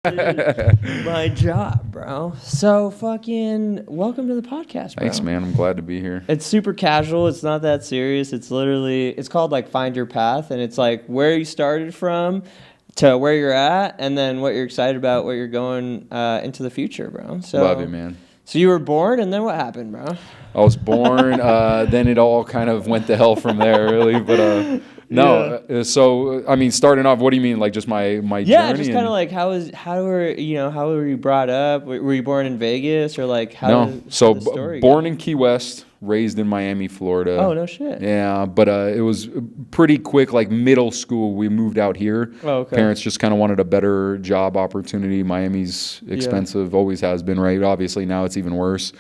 My job, bro. So fucking welcome to the podcast, bro. Thanks, man. I'm glad to be here. It's super casual. It's not that serious. It's literally, it's called like Find Your Path, and it's like where you started from to where you're at, and then what you're excited about, what you're going into the future, bro. So Love you, man. So you were born, and then what happened, bro? I was born. Then it all kind of went to hell from there, really. But no. So I mean, starting off, what do you mean? Like just my journey? Yeah, just kind of like how were you brought up? Were you born in Vegas or like how? No. So born in Key West, raised in Miami, Florida. Oh no shit. Yeah, but it was pretty quick. Like middle school, we moved out here. Oh, okay. Parents just kind of wanted a better job opportunity. Miami's expensive, always has been, right? Obviously now it's even worse.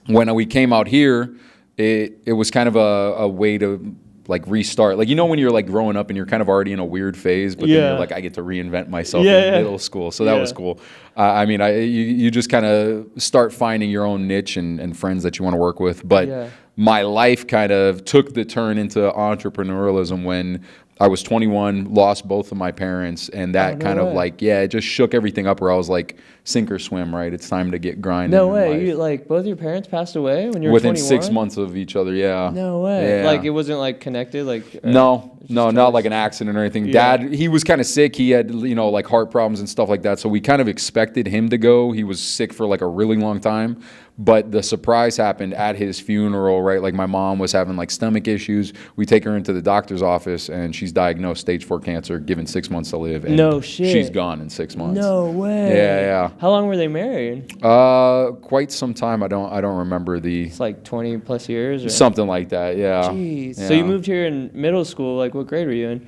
When we came out here, it was kind of a way to like restart. Like, you know, when you're like growing up and you're kind of already in a weird phase, but then you're like, I get to reinvent myself in middle school. So that was cool. I mean, you just kind of start finding your own niche and friends that you want to work with. But my life kind of took the turn into entrepreneurialism when I was 21, lost both of my parents, and that it just shook everything up where I was like, sink or swim, right? It's time to get grinding. No way. You like both your parents passed away when you were within 21? 6 months of each other, yeah. No way. Yeah. Like it wasn't like connected, like No, not like an accident or anything. Yeah. Dad, he was kind of sick. He had, like heart problems and stuff like that. So we kind of expected him to go. He was sick for like a really long time. But the surprise happened at his funeral, right? Like my mom was having like stomach issues. We take her into the doctor's office and she's diagnosed stage 4 cancer, given 6 months to live. And no shit. She's gone in 6 months. No way. Yeah. How long were they married? Quite some time. I don't remember the. It's like 20 plus years or something like that. Yeah. Jeez. Yeah. So you moved here in middle school. Like what grade were you in?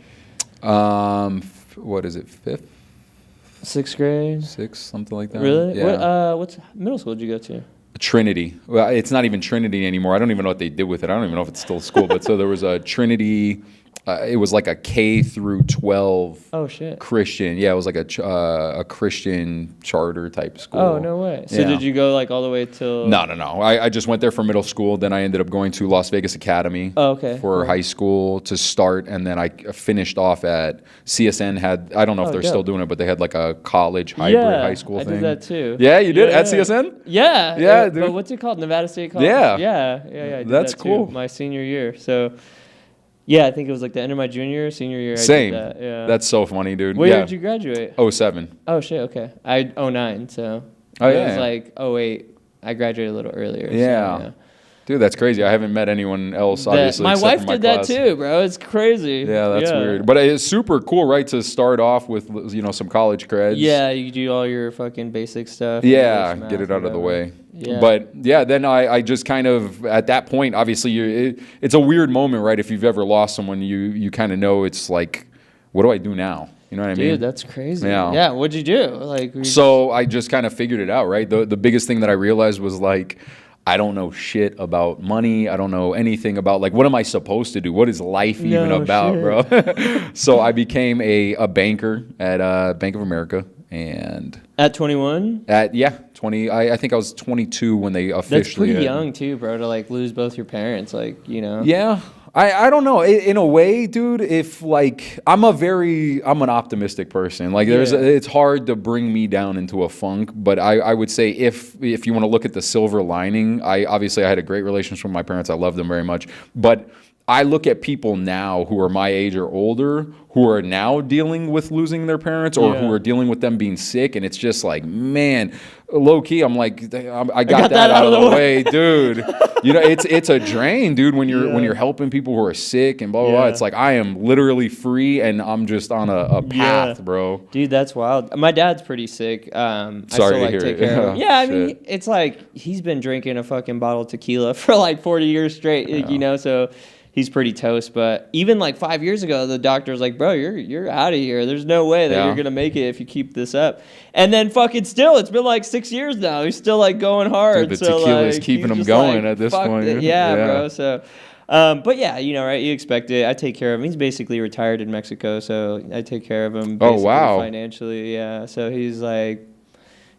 What is it? 5th? 6th grade? 6th, something like that. Really? Yeah. What middle school did you go to? Trinity. Well, it's not even Trinity anymore. I don't even know what they did with it. I don't even know if it's still school. But so there was a Trinity. It was like a K through 12 Christian. Yeah, it was like a Christian charter type school. Oh, no way. So did you go like all the way till... No. I just went there for middle school. Then I ended up going to Las Vegas Academy for high school to start. And then I finished off at CSN I don't know if they're still doing it, but they had like a college hybrid high school thing. I did that too. Yeah, you did? At CSN? Yeah. Dude. But what's it called? Nevada State College? Yeah. Yeah. I did That's that cool. Too, my senior year. So... Yeah, I think it was like the end of my senior year. Same. I did that. Yeah. That's so funny, dude. What year did you graduate? 07. Oh, shit, okay. I 09, so. Oh, it yeah. was like 08. I graduated a little earlier. Yeah. So, Dude, that's crazy. I haven't met anyone else, obviously. My wife for my did class. that too, bro. It's crazy. Yeah, that's weird. But it's super cool, right, to start off with, some college creds. Yeah, you do all your fucking basic stuff. Yeah, get it out of the way. Yeah. But, yeah, then I just kind of, at that point, obviously, it's a weird moment, right? If you've ever lost someone, you kind of know it's like, what do I do now? You know what I mean? Dude, that's crazy. Yeah. Yeah, what'd you do? So I just kind of figured it out, right? The biggest thing that I realized was like, I don't know shit about money. I don't know anything about, like, what am I supposed to do? What is life even about, bro? So I became a banker at Bank of America. And at 21? 20. I think I was 22 when they officially. That's pretty young too, bro, to like lose both your parents, like, Yeah. I don't know. In a way, dude, if like I'm an optimistic person. Like it's hard to bring me down into a funk, but I would say if you want to look at the silver lining, I had a great relationship with my parents. I love them very much. But I look at people now who are my age or older who are now dealing with losing their parents or who are dealing with them being sick, and it's just like, man, low key, I'm like, I got that out of the way, dude. It's a drain, dude. When you're helping people who are sick and blah blah blah, it's like I am literally free and I'm just on a path, bro. Dude, that's wild. My dad's pretty sick. Sorry to hear take it. Care of him. Yeah, I mean, it's like he's been drinking a fucking bottle of tequila for like 40 years straight, so. He's pretty toast, but even like 5 years ago, the doctor was like, bro, you're out of here. There's no way that you're going to make it if you keep this up. And then fucking still, it's been like 6 years now. He's still like going hard. Dude, the tequila is keeping him going at this point. Yeah, bro. So, but yeah, right? You expect it. I take care of him. He's basically retired in Mexico, so I take care of him. Oh, wow. Financially, yeah. So he's like...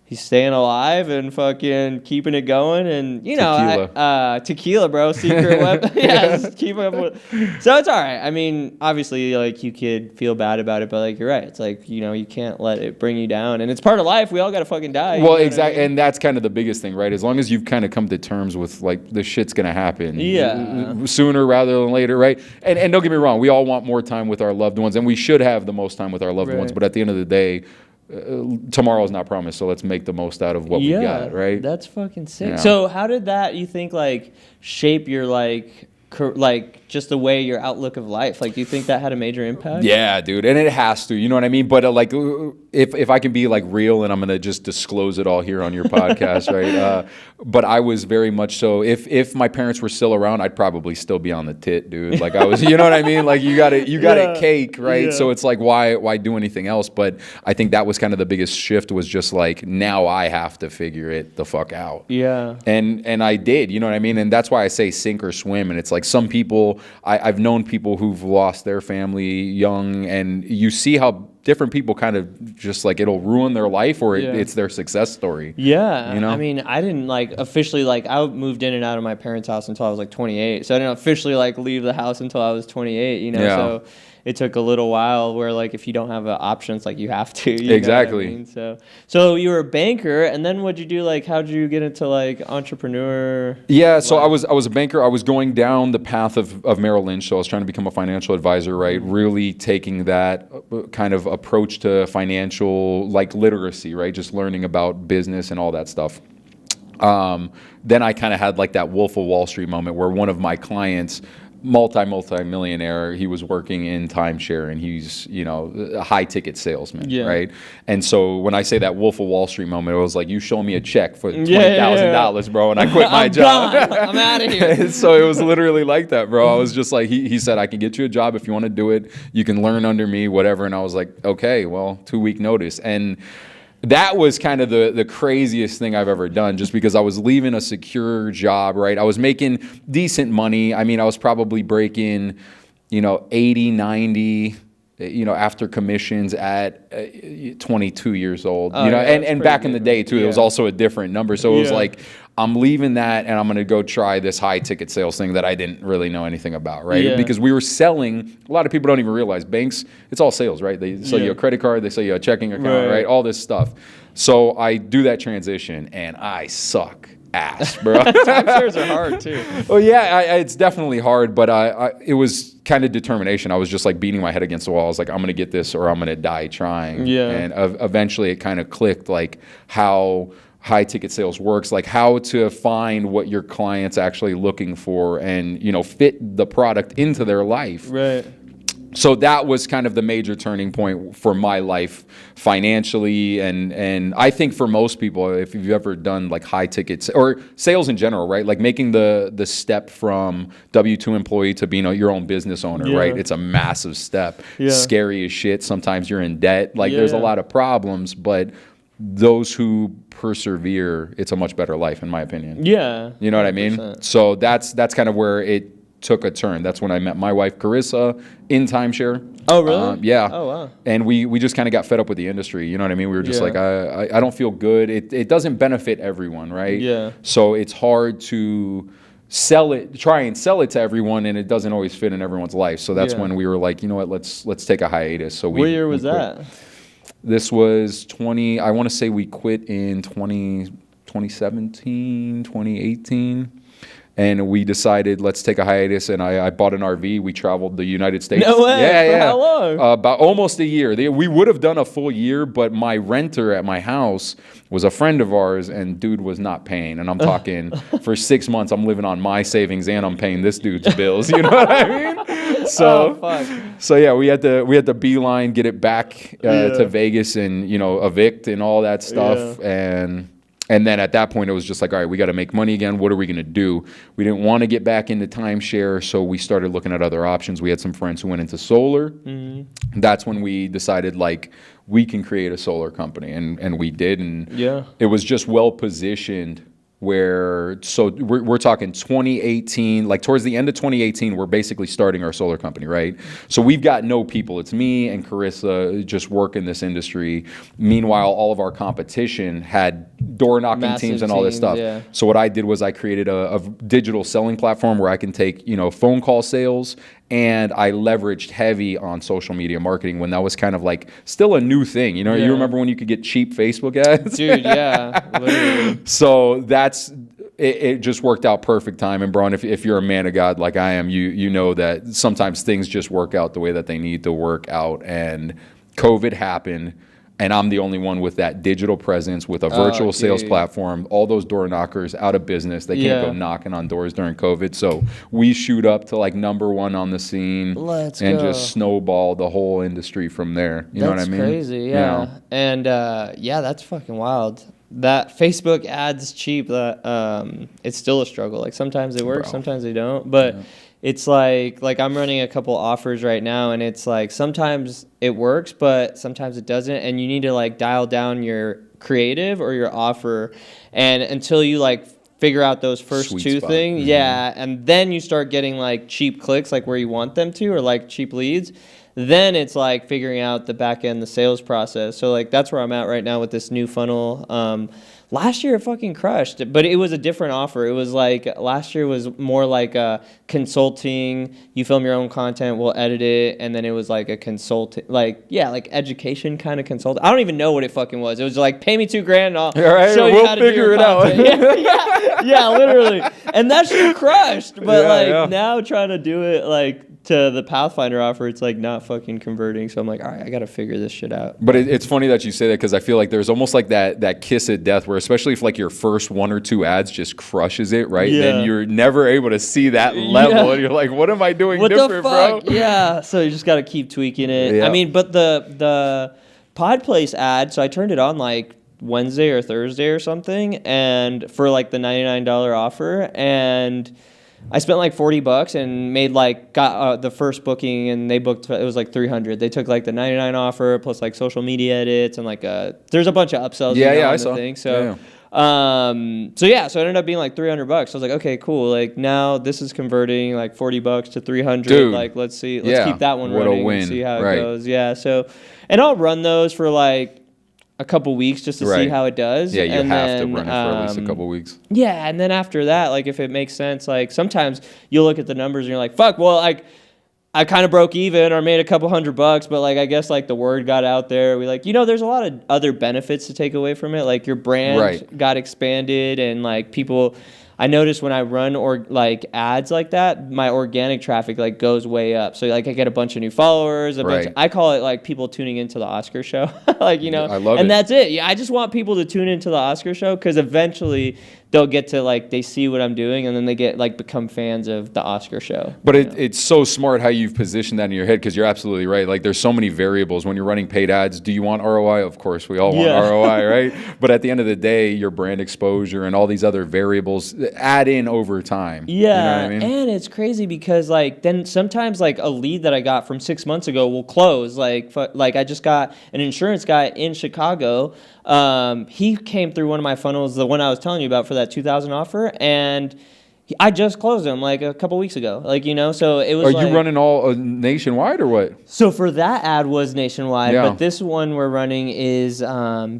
he's staying alive and fucking keeping it going, and you know, tequila, bro, secret weapon. Yeah, just keep up with. So it's all right. I mean, obviously, like you could feel bad about it, but like you're right. It's like, you know, you can't let it bring you down, and it's part of life. We all gotta fucking die. Well, exactly, and that's kind of the biggest thing, right? As long as you've kind of come to terms with like the shit's gonna happen, sooner rather than later, right? And don't get me wrong, we all want more time with our loved ones, and we should have the most time with our loved ones. But at the end of the day, tomorrow's not promised, so let's make the most out of what we got, right? That's fucking sick. Yeah. So how did that, you think, like shape your like just the way your outlook of life? Like, do you think that had a major impact? Yeah, dude, and it has to. You know what I mean? But like, if I can be like real, and I'm gonna just disclose it all here on your podcast, right? But I was very much so. If my parents were still around, I'd probably still be on the tit, dude. Like I was, you know what I mean? Like you got it cake, right? Yeah. So it's like, why do anything else? But I think that was kind of the biggest shift. Was just like, now I have to figure it the fuck out. Yeah. And I did, you know what I mean? And that's why I say sink or swim. And it's like some people, I've known people who've lost their family young, and you see how different people kind of just like it'll ruin their life, or it's their success story. Yeah. You know? I mean, I didn't like officially, like I moved in and out of my parents' house until I was like 28. So I didn't officially like leave the house until I was 28, you know? Yeah. So it took a little while where like if you don't have options, like you have to. You exactly. Know what I mean? So you were a banker, and then what'd you do? Like how'd you get into like entrepreneur? Yeah, so I was a banker. I was going down the path of Merrill Lynch. So I was trying to become a financial advisor, right? Really taking that kind of approach to financial like literacy, right? Just learning about business and all that stuff. Then I kind of had like that Wolf of Wall Street moment where one of my clients, multi-millionaire, he was working in timeshare, and he's, you know, a high ticket salesman, right? And so when I say that Wolf of Wall Street moment, it was like, you show me a check for $20,000, bro, and I quit my job. I'm out of here. So it was literally like that, bro. I was just like, he said, I can get you a job if you want to do it. You can learn under me, whatever. And I was like, okay, well, 2-week notice. And that was kind of the craziest thing I've ever done, just because I was leaving a secure job, right? I was making decent money. I mean, I was probably breaking, you know, 80, 90, you know, after commissions at 22 years old, you know, and back in the day too, it was also a different number. So it was like, I'm leaving that and I'm going to go try this high ticket sales thing that I didn't really know anything about, right? Yeah. Because we were selling, a lot of people don't even realize banks, it's all sales, right? They sell you a credit card, they sell you a checking account, right? All this stuff. So I do that transition and I suck ass, bro. Timeshares are hard too. Well, yeah, it's definitely hard, but it was kind of determination. I was just like beating my head against the wall. I was like, I'm going to get this or I'm going to die trying. Yeah. And eventually it kind of clicked, like how high ticket sales works, like how to find what your client's actually looking for and, you know, fit the product into their life. Right. So that was kind of the major turning point for my life financially. And I think for most people, if you've ever done like high tickets or sales in general, right? Like making the step from W-2 employee to being your own business owner, right? It's a massive step. Scary as shit. Sometimes you're in debt. Like there's a lot of problems, but those who persevere, it's a much better life in my opinion. Yeah. You know what 100%. I mean? So that's kind of where it took a turn. That's when I met my wife, Carissa, in timeshare. Oh, really? Yeah. Oh, wow. And we just kind of got fed up with the industry. You know what I mean? We were just like, I don't feel good. It doesn't benefit everyone, right? Yeah. So it's hard to try and sell it to everyone, and it doesn't always fit in everyone's life. So that's when we were like, you know what, let's take a hiatus. So what year was that? This was I want to say we quit in 2017, 2018. And we decided, let's take a hiatus, and I bought an RV. We traveled the United States. No way. For how long? About almost a year. We would have done a full year, but my renter at my house was a friend of ours, and dude was not paying. And I'm talking, for 6 months, I'm living on my savings, and I'm paying this dude's bills. You know what I mean? So, so yeah, we had to beeline, get it back to Vegas, and evict and all that stuff, And then at that point, it was just like, all right, we got to make money again. What are we going to do? We didn't want to get back into timeshare, so we started looking at other options. We had some friends who went into solar. Mm-hmm. That's when we decided, like, we can create a solar company, and we did. And it was just well positioned where, so we're talking 2018, like towards the end of 2018, we're basically starting our solar company, right? So we've got no people. It's me and Carissa just work in this industry. Meanwhile, all of our competition had door knocking Massive teams and all this teams, stuff. yeah. So what I did was I created a digital selling platform where I can take, phone call sales, and I leveraged heavy on social media marketing when that was kind of like still a new thing. You remember when you could get cheap Facebook ads? Dude, yeah, literally. So it just worked out perfect time. And Braun, if you're a man of God like I am, you know that sometimes things just work out the way that they need to work out. And COVID happened, and I'm the only one with that digital presence, with a virtual sales platform. All those door knockers out of business. They can't go knocking on doors during COVID. So we shoot up to like #1 on the scene. Let's and go. just snowball the whole industry from there. You know what I mean? That's crazy, yeah. And that's fucking wild. That Facebook ads cheap, it's still a struggle. Like sometimes they work, sometimes they don't. But it's like I'm running a couple offers right now, and it's like sometimes it works, but sometimes it doesn't, and you need to like dial down your creative or your offer, and until you like figure out those first Sweet two spot. things, and then you start getting like cheap clicks, like where you want them to, or like cheap leads. Then it's like figuring out the back end, the sales process. So like that's where I'm at right now with this new funnel. Last year it fucking crushed, but it was a different offer. It was like last year was more like a consulting. You film your own content, we'll edit it, and then it was like a consulting, like education kind of consult. I don't even know what it fucking was. It was like pay me $2,000 and I'll show you how to figure it out. yeah, literally. And that shit crushed. But now trying to do it like to the Pathfinder offer, it's like not fucking converting. So I'm like, all right, I got to figure this shit out. But it's funny that you say that, because I feel like there's almost like that kiss at death, where especially if like your first 1 or 2 ads just crushes it, right? Yeah. Then you're never able to see that level, and you're like, what am I doing different, bro? Yeah. So you just got to keep tweaking it. Yeah. I mean, but the Pod Place ad, so I turned it on like Wednesday or Thursday or something, and for like the $99 offer, and I spent like $40 and made got the first booking, and they booked, it was like $300. They took like the 99 offer plus like social media edits and like there's a bunch of upsells. I saw. Thing. So so it ended up being like $300. I was like, okay, cool. Like now this is converting like $40 to $300. Dude, like let's keep that one what a running win. and see how it goes. Yeah. So, and I'll run those for like a couple weeks just to see how it does. Yeah, you and have then, to run it for at least a couple weeks. Yeah, and then after that, like if it makes sense, like sometimes you'll look at the numbers and you're like, fuck, well, like I kind of broke even or made a couple $100, but like I guess like the word got out there. We like, there's a lot of other benefits to take away from it. Like your brand got expanded, and like people, I noticed when I run or like ads like that, my organic traffic like goes way up. So like I get a bunch of new followers. I call it like people tuning into the Oscar show. I love it. And that's it. Yeah, I just want people to tune into the Oscar show, because eventually they'll get to like, they see what I'm doing, and then they get like become fans of the Oscar show. But it's so smart how you've positioned that in your head, because you're absolutely right. Like there's so many variables when you're running paid ads. Do you want ROI? Of course, we all want ROI, right? But at the end of the day, your brand exposure and all these other variables add in over time. Yeah, you know what I mean? And it's crazy because like then sometimes like a lead that I got from 6 months ago will close. Like I just got an insurance guy in Chicago. He came through one of my funnels, the one I was telling you about for that 2,000 offer, and I just closed him like a couple weeks ago. So it was. Are you running all nationwide or what? So for that ad was nationwide, Yeah. but this one we're running is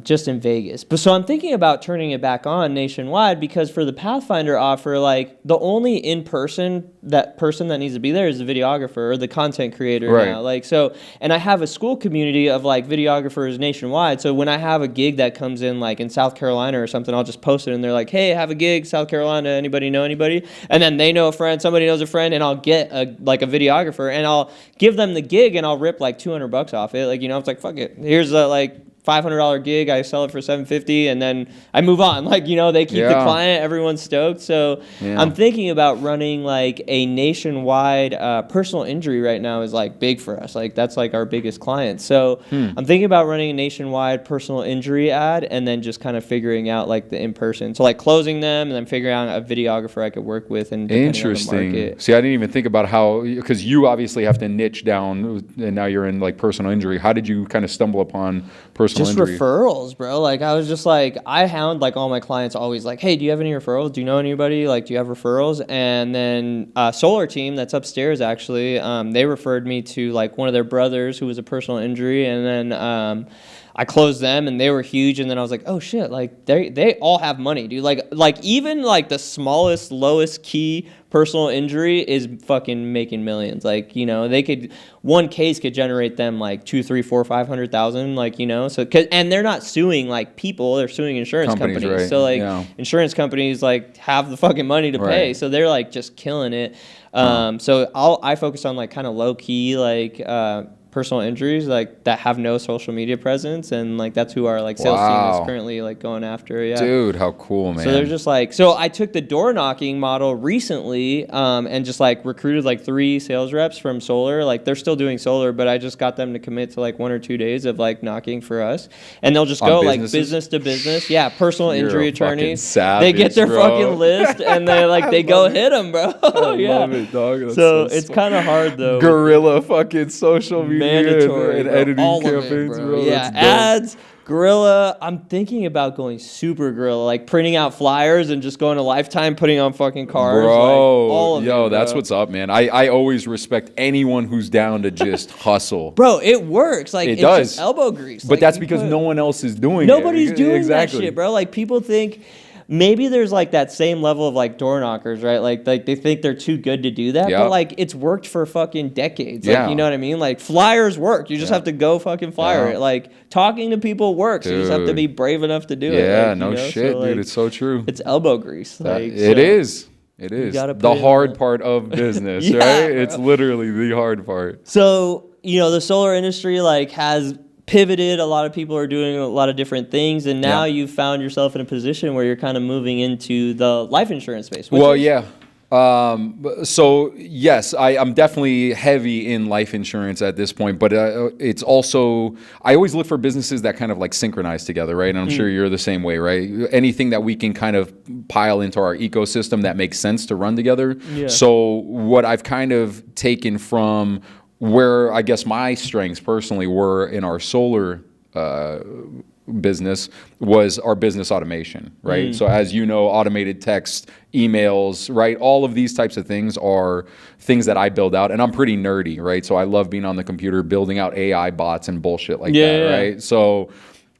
just in Vegas. But so I'm thinking about turning it back on nationwide, because for the Pathfinder offer, like the only person that needs to be there is the videographer or the content creator now. Like so, and I have a school community of like videographers nationwide. So when I have a gig that comes in like in South Carolina or something, I'll just post it, and they're like, "Hey, I have a gig, South Carolina. Anybody know anybody?" And then they know a friend, somebody knows a friend, and I'll get a videographer, and I'll give them the gig, and I'll rip like $200 off it. Like, it's like, fuck it. Here's a like $500 gig. I sell it for $750, and then I move on. Like, they keep the client. Everyone's stoked. So I'm thinking about running like a nationwide personal injury right now is like big for us. Like that's like our biggest client. So I'm thinking about running a nationwide personal injury ad, and then just kind of figuring out like the in-person. So like closing them, and then figuring out a videographer I could work with. And interesting. See, I didn't even think about how, because you obviously have to niche down, and now you're in like personal injury. How did you kind of stumble upon personal personal just injury? referrals, bro. Like I was just like, I hound like all my clients always like, hey, do you have any referrals? Do you know anybody? Like, do you have referrals? And then solar team that's upstairs actually, they referred me to like one of their brothers who was a personal injury, and then I closed them and they were huge, and then I was like, oh shit, like they all have money, dude. Like even like the smallest, lowest key personal injury is fucking making millions. Like, you know, they could, one case could generate them like 2, 3, 4, 500,000, like, you know, so and they're not suing like people, they're suing insurance companies. Right. So like insurance companies like have the fucking money to pay, so they're like just killing it. So I focus on like kind of low key like personal injuries like that have no social media presence, and like that's who our like sales team is currently like going after. Dude, how cool, man. So they're just like, so I took the door knocking model recently and just like recruited like 3 sales reps from solar. Like they're still doing solar, but I just got them to commit to like 1 or 2 days of like knocking for us, and they'll just go like business to business. Personal injury attorneys. Savage, they get their fucking list and they like they go hit them, bro. I love it, dog. That's so it's kind of hard though. Guerrilla fucking social media mandatory and editing all campaigns, bro. bro. Ads, guerrilla. I'm thinking about going super guerrilla, like printing out flyers and just going to Lifetime, putting on fucking cars. Bro, like, all of it, bro. That's what's up, man. I always respect anyone who's down to just hustle. Bro, it works. Like it does. Just elbow grease. But like, that's because no one else is doing Nobody's it. doing that shit, bro. Like people think maybe there's like that same level of like door knockers, right? Like they think they're too good to do that, but like it's worked for fucking decades. Like, you know what I mean? Like flyers work. You just have to go fucking flyer it. Like talking to people works. Dude. You just have to be brave enough to do it. Yeah, like, no shit, so, like, dude. It's so true. It's elbow grease. Like it is. It is the hard part of business, right? Bro. It's literally the hard part. So, you know, the solar industry like has pivoted. A lot of people are doing a lot of different things, and now you've found yourself in a position where you're kind of moving into the life insurance space. So yes, I'm definitely heavy in life insurance at this point, but it's also, I always look for businesses that kind of like synchronize together, right? And I'm sure you're the same way, right? Anything that we can kind of pile into our ecosystem that makes sense to run together. So what I've kind of taken from where I guess my strengths personally were in our solar business was our business automation, right? So as you know, automated text, emails, right? All of these types of things are things that I build out, and I'm pretty nerdy, right? So I love being on the computer, building out AI bots and bullshit like that, right? So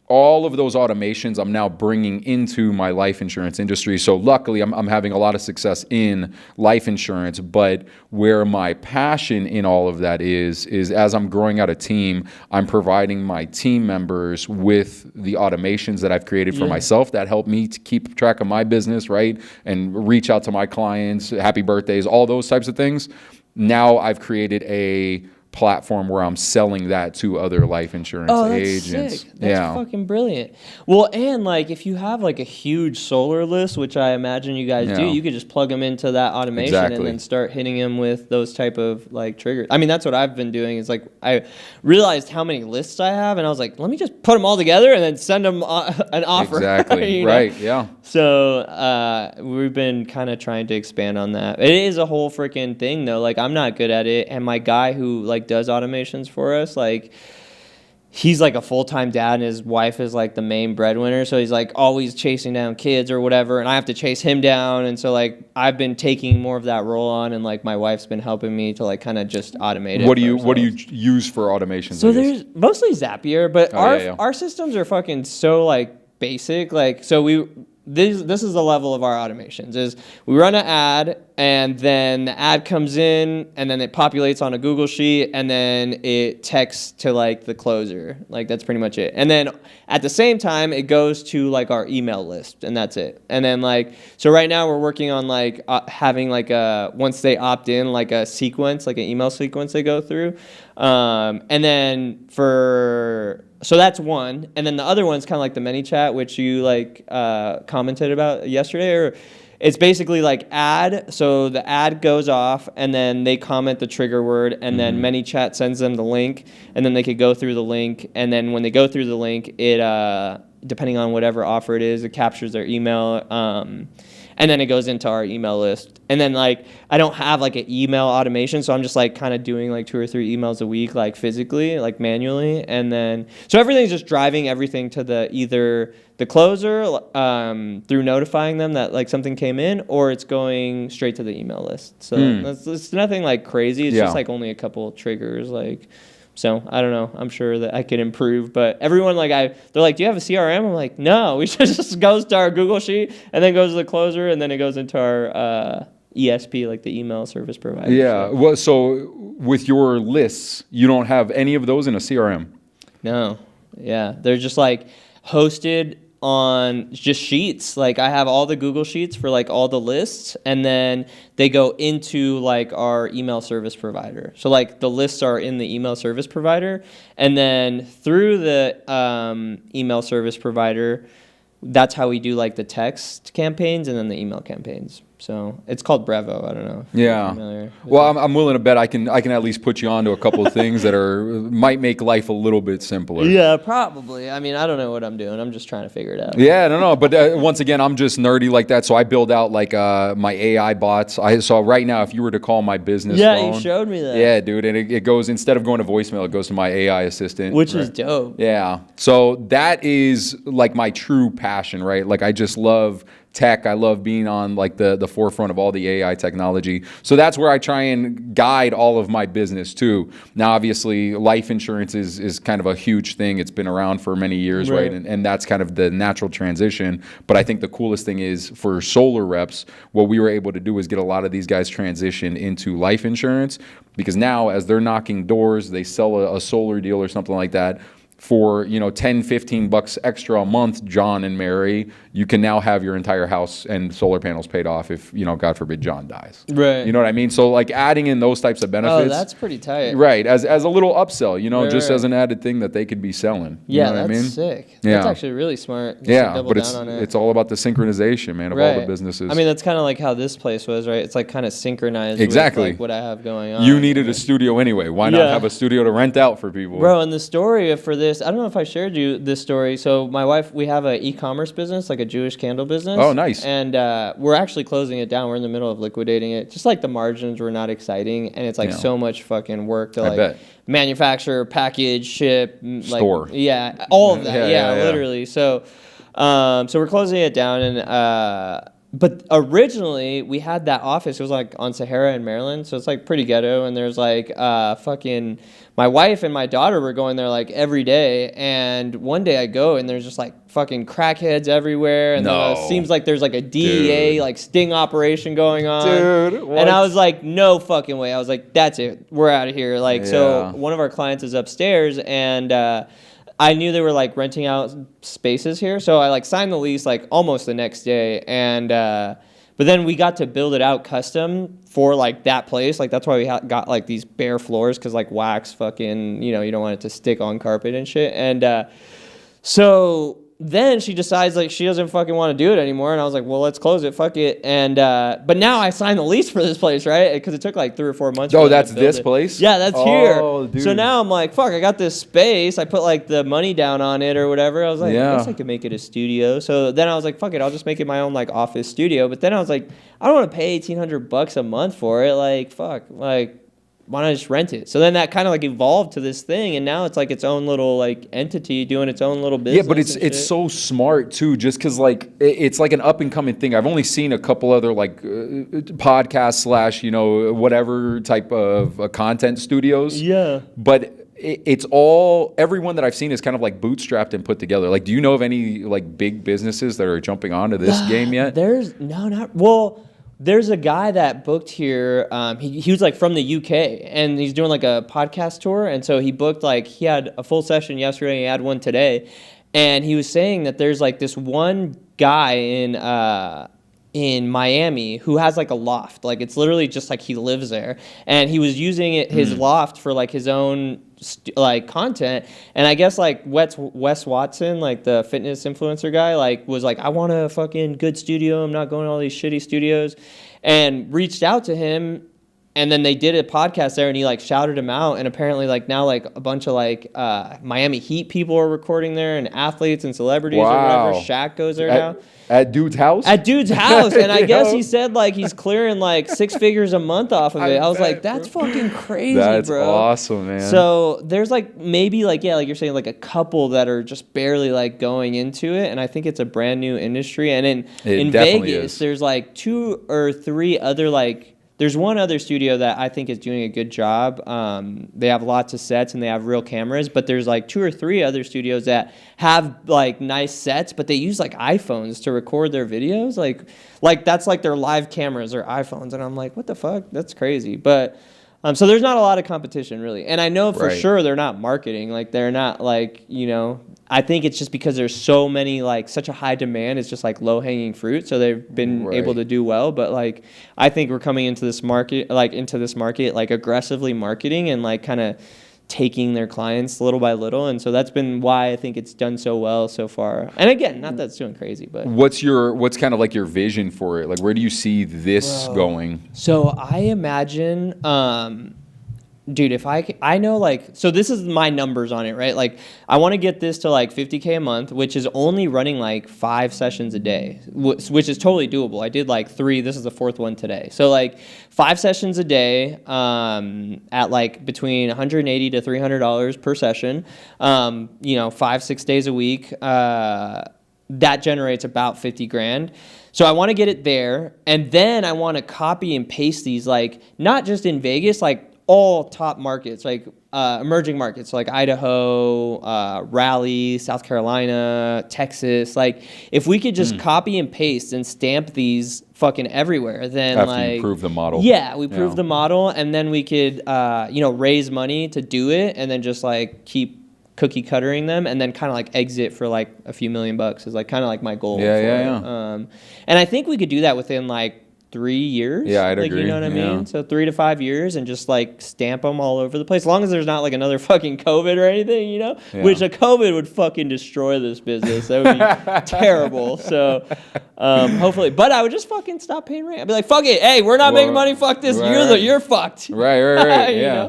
all of those automations I'm now bringing into my life insurance industry. So luckily, I'm having a lot of success in life insurance, but where my passion in all of that is as I'm growing out a team, I'm providing my team members with the automations that I've created for myself that help me to keep track of my business, right? And reach out to my clients, happy birthdays, all those types of things. Now I've created a platform where I'm selling that to other life insurance agents. Sick. That's fucking brilliant. Well, and like if you have like a huge solar list, which I imagine you guys do, you could just plug them into that automation and then start hitting them with those type of like triggers. I mean, that's what I've been doing. Is like I realized how many lists I have, and I was like, let me just put them all together and then send them an offer. Exactly. Right. Yeah. So we've been kind of trying to expand on that. It is a whole freaking thing though. Like I'm not good at it, and my guy who like does automations for us, like he's like a full-time dad and his wife is like the main breadwinner, so he's like always chasing down kids or whatever, and I have to chase him down, and so like I've been taking more of that role on, and like my wife's been helping me to like kind of just automate it. What do you use for automations? So there's mostly Zapier, but our systems are fucking so like basic. Like so this is the level of our automations is we run an ad, and then the ad comes in, and then it populates on a Google sheet, and then it texts to like the closer. Like that's pretty much it. And then at the same time it goes to like our email list, and that's it. And then like so right now we're working on like having like a once they opt in like a sequence, like an email sequence they go through. And then so that's one, and then the other one's kind of like the ManyChat, which you like commented about yesterday, or it's basically like ad. So the ad goes off, and then they comment the trigger word, and then ManyChat sends them the link, and then they could go through the link, and then when they go through the link, it depending on whatever offer it is, it captures their email. and then it goes into our email list. And then like I don't have like an email automation, so I'm just like kind of doing like 2 or 3 emails a week, like physically, like manually, and then so everything's just driving everything to the either the closer through notifying them that like something came in, or it's going straight to the email list. So it's nothing like crazy. It's just like only a couple triggers, like. So I don't know. I'm sure that I could improve, but everyone they're like, "Do you have a CRM?" I'm like, "No, we should just goes to our Google sheet and then goes to the closer and then it goes into our ESP, like the email service provider." Yeah. Well, so with your lists, you don't have any of those in a CRM. No. Yeah, they're just like hosted on just sheets. Like I have all the Google sheets for like all the lists, and then they go into like our email service provider. So like the lists are in the email service provider, and then through the email service provider, that's how we do like the text campaigns and then the email campaigns. So it's called Brevo. I don't know. Yeah. Well, I'm willing to bet I can at least put you onto a couple of things that might make life a little bit simpler. Yeah, probably. I mean, I don't know what I'm doing. I'm just trying to figure it out. Yeah, I don't know. But once again, I'm just nerdy like that. So I build out like my AI bots. So right now, if you were to call my business phone, you showed me that. Yeah, dude. And it goes, instead of going to voicemail, it goes to my AI assistant. Which is dope. Yeah. So that is like my true passion, right? Like I just love tech. I love being on like the forefront of all the AI technology. So that's where I try and guide all of my business too. Now, obviously, life insurance is kind of a huge thing. It's been around for many years, right? And that's kind of the natural transition. But I think the coolest thing is for solar reps, what we were able to do is get a lot of these guys transition into life insurance, because now as they're knocking doors, they sell a solar deal or something like that. For, $10-15 extra a month, John and Mary, you can now have your entire house and solar panels paid off if, God forbid, John dies. Right. You know what I mean? So like adding in those types of benefits. Oh, that's pretty tight. Right. As a little upsell, just as an added thing that they could be selling. You know what I mean? Sick. Yeah. That's actually really smart. But it's all about the synchronization, man, of all the businesses. I mean, that's kind of like how this place was, right? It's like kind of synchronized with like what I have going on. You needed a studio anyway. Why not have a studio to rent out for people? Bro, and the story for this, I don't know if I shared you this story. So my wife, we have an e-commerce business, like a Jewish candle business. Oh, nice. And we're actually closing it down. We're in the middle of liquidating it. Just like the margins were not exciting, and it's like so much fucking work to like manufacture, package, ship, store. Like, all of that. Yeah, literally. So we're closing it down, and but originally we had that office. It was like on Sahara in Maryland, so it's like pretty ghetto. And there's like fucking my wife and my daughter were going there like every day. And one day I go and there's just like fucking crackheads everywhere. And then it seems like there's like a DEA like sting operation going on. Dude, what? And I was like, no fucking way. I was like, that's it. We're out of here. Like, so one of our clients is upstairs, and I knew they were like renting out spaces here, so I like signed the lease like almost the next day, and but then we got to build it out custom for like that place. Like that's why we got like these bare floors, because like wax fucking you don't want it to stick on carpet and shit. And so then she decides like she doesn't fucking want to do it anymore, and I was like, well, let's close it, fuck it. And but now I signed the lease for this place, right? Because it took like 3 or 4 months. Oh, that's this place? Yeah, that's here. Dude. So now I'm like, fuck, I got this space. I put like the money down on it or whatever. I was like, I guess I could make it a studio. So then I was like, fuck it, I'll just make it my own like office studio. But then I was like, I don't want to pay $1,800 a month for it. Like, fuck, like, why not just rent it? So then that kind of like evolved to this thing, and now it's like its own little like entity doing its own little business. Yeah, but it's so smart too, just because like it's like an up and coming thing. I've only seen a couple other like podcasts / whatever type of content studios. Yeah, but it's all, everyone that I've seen is kind of like bootstrapped and put together. Like, do you know of any like big businesses that are jumping onto this game yet? There's a guy that booked here. He was like from the UK, and he's doing like a podcast tour. And so he booked like, he had a full session yesterday, and he had one today. And he was saying that there's like this one guy in Miami who has like a loft. Like it's literally just like he lives there, and he was using his loft for like his own like content. And I guess like Wes Watson, like the fitness influencer guy, like was like, I want a fucking good studio. I'm not going to all these shitty studios, and reached out to him. and then they did a podcast there, and he like shouted him out, and apparently like now like a bunch of like Miami Heat people are recording there, and athletes and celebrities or whatever. Shaq goes there now. At dude's house? At dude's house. And I guess he said like he's clearing like 6 figures a month off of it. I was like, that's fucking crazy, that's bro. Awesome, man. So there's like maybe like, yeah, like you're saying, like a couple that are just barely like going into it. And I think it's a brand new industry. And in Vegas, there's like 2 or 3 other like, there's one other studio that I think is doing a good job. They have lots of sets and they have real cameras, but there's like 2 or 3 other studios that have like nice sets, but they use like iPhones to record their videos. Like that's like their live cameras or iPhones. And I'm like, what the fuck? That's crazy. But so there's not a lot of competition really. And I know for sure they're not marketing. Like they're not like, you know, I think it's just because there's so many, like such a high demand. It's just like low hanging fruit. So they've been able to do well. But like, I think we're coming into this market, like aggressively marketing and like kind of taking their clients little by little. And so that's been why I think it's done so well so far. And again, not that it's doing crazy, but what's kind of like your vision for it? Like, where do you see this going? So I imagine, dude, if I know like, so this is my numbers on it, right? Like I want to get this to like 50K a month, which is only running like 5 sessions a day, which is totally doable. I did like 3, this is the 4th one today. So like 5 sessions a day, at like between $180 to $300 per session, 5-6 days a week, that generates about 50 grand. So I want to get it there. And then I want to copy and paste these, like not just in Vegas, like all top markets, like emerging markets, like Idaho, Raleigh, South Carolina, Texas. Like, if we could just copy and paste and stamp these fucking everywhere, then after you prove the model. Yeah, we prove the model, and then we could, raise money to do it, and then just like keep cookie cuttering them, and then kind of like exit for like a few $1,000,000 is like kind of like my goal. And I think we could do that within like 3 years. Yeah, I'd agree. You know what I mean? So 3 to 5 years and just like stamp them all over the place. As long as there's not like another fucking COVID or anything, you know? Yeah. Which a COVID would fucking destroy this business. That would be terrible. So hopefully, but I would just fucking stop paying rent. I'd be like, fuck it. Hey, we're not making money. Fuck this. You're fucked. Right. Yeah.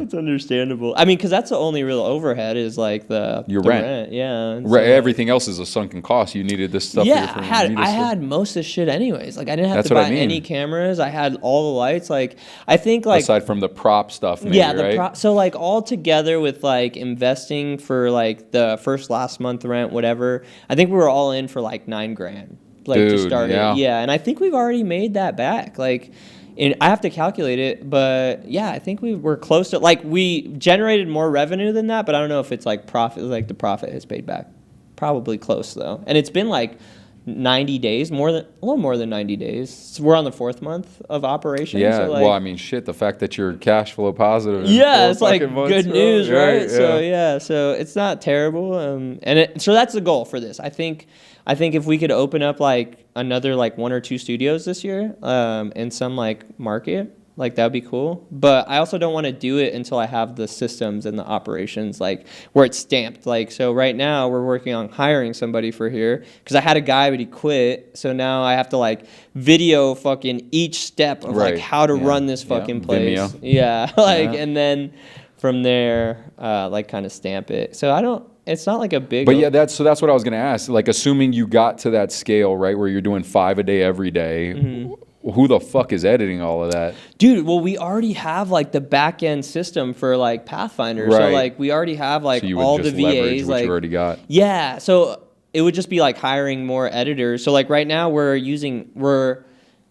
It's understandable. I mean, because that's the only real overhead is like the rent. Yeah. So, everything else is a sunken cost. You needed this stuff. Yeah, I had most of the shit anyways. Like I didn't have to buy any cameras. I had all the lights. Like I think like aside from the prop stuff, maybe, right? So like all together with like investing for like the last month rent, whatever. I think we were all in for like $9,000, like to start it. Yeah, and I think we've already made that back. Like, I have to calculate it, but yeah, I think we were close to like we generated more revenue than that, but I don't know if it's like profit. Like the profit has paid back. Probably close though, and it's been like 90 days, a little more than 90 days. So we're on the 4th month of operation. Yeah, so like, well, I mean, shit, the fact that you're cash flow positive. Yeah, it's like good news, right? Yeah. So it's not terrible. So that's the goal for this. I think if we could open up like another like 1 or 2 studios this year, in some like market, like that would be cool. But I also don't want to do it until I have the systems and the operations like where it's stamped. Like, so right now we're working on hiring somebody for here because I had a guy but he quit. So now I have to like video fucking each step of like how to run this fucking place. Vimeo. Yeah. And then from there, like kind of stamp it. So it's not like a big. But yeah, that's what I was gonna ask. Like, assuming you got to that scale, right, where you're doing 5 a day every day, who the fuck is editing all of that? Dude, well, we already have like the back end system for like Pathfinder. Right. So like we already have like all the VAs. What you already got. Yeah. So it would just be like hiring more editors. So like right now we're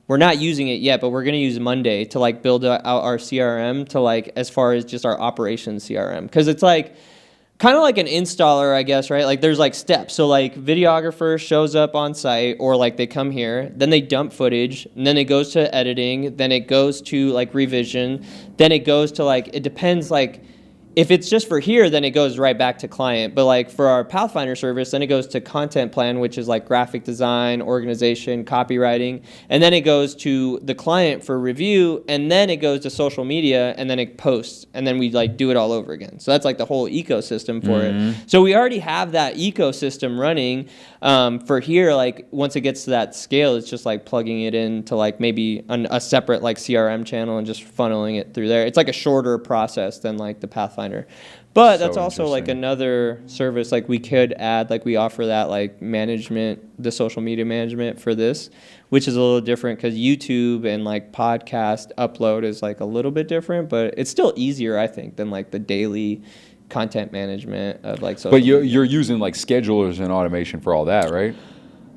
not using it yet, but we're gonna use Monday to like build out our CRM to like as far as just our operations CRM, because it's like kind of like an installer, I guess, right? Like there's like steps. So like videographer shows up on site, or like they come here, then they dump footage, and then it goes to editing, then it goes to like revision, then it goes to like, it depends, like if it's just for here, then it goes right back to client. But like for our Pathfinder service, then it goes to content plan, which is like graphic design, organization, copywriting. And then it goes to the client for review. And then it goes to social media, and then it posts. And then we like do it all over again. So that's like the whole ecosystem for it. So we already have that ecosystem running for here. Like once it gets to that scale, it's just like plugging it into like maybe a separate like CRM channel and just funneling it through there. It's like a shorter process than like the Pathfinder. But that's also like another service like we could add, like we offer that like management, the social media management for this, which is a little different because YouTube and like podcast upload is like a little bit different, but it's still easier, I think, than like the daily content management of like social media. But you're using like schedulers and automation for all that, right?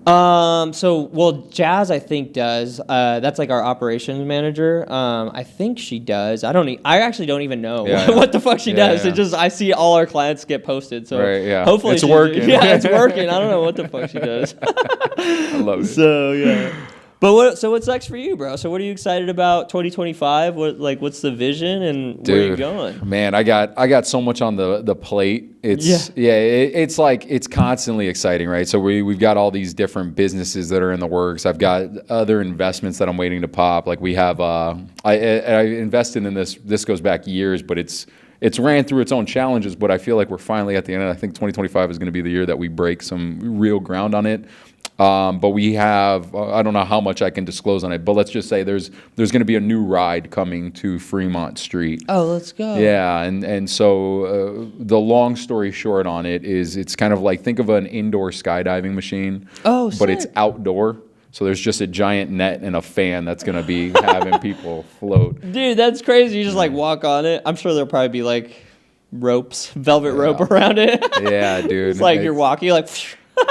Well, Jazz, I think does, that's like our operations manager. I think she does. I actually don't even know what the fuck she does. Yeah. It just, I see all our clients get posted. So hopefully it's working. Yeah, it's working. I don't know what the fuck she does. I love it. So, yeah. But what's next for you, bro? So what are you excited about 2025? What's the vision and where are you going? Man, I got so much on the plate. It's like it's constantly exciting, right? So we've got all these different businesses that are in the works. I've got other investments that I'm waiting to pop. Like we have I invested in this. This goes back years, but it's ran through its own challenges, but I feel like we're finally at the end. I think 2025 is going to be the year that we break some real ground on it. But we have, I don't know how much I can disclose on it, but let's just say there's going to be a new ride coming to Fremont Street. Oh, let's go. Yeah, and so the long story short on it is it's kind of like, think of an indoor skydiving machine. Oh, but it's outdoor. So there's just a giant net and a fan that's going to be having people float. Dude, that's crazy. You just like walk on it. I'm sure there'll probably be like ropes, velvet rope around it. Yeah, dude. It's like you're walking like...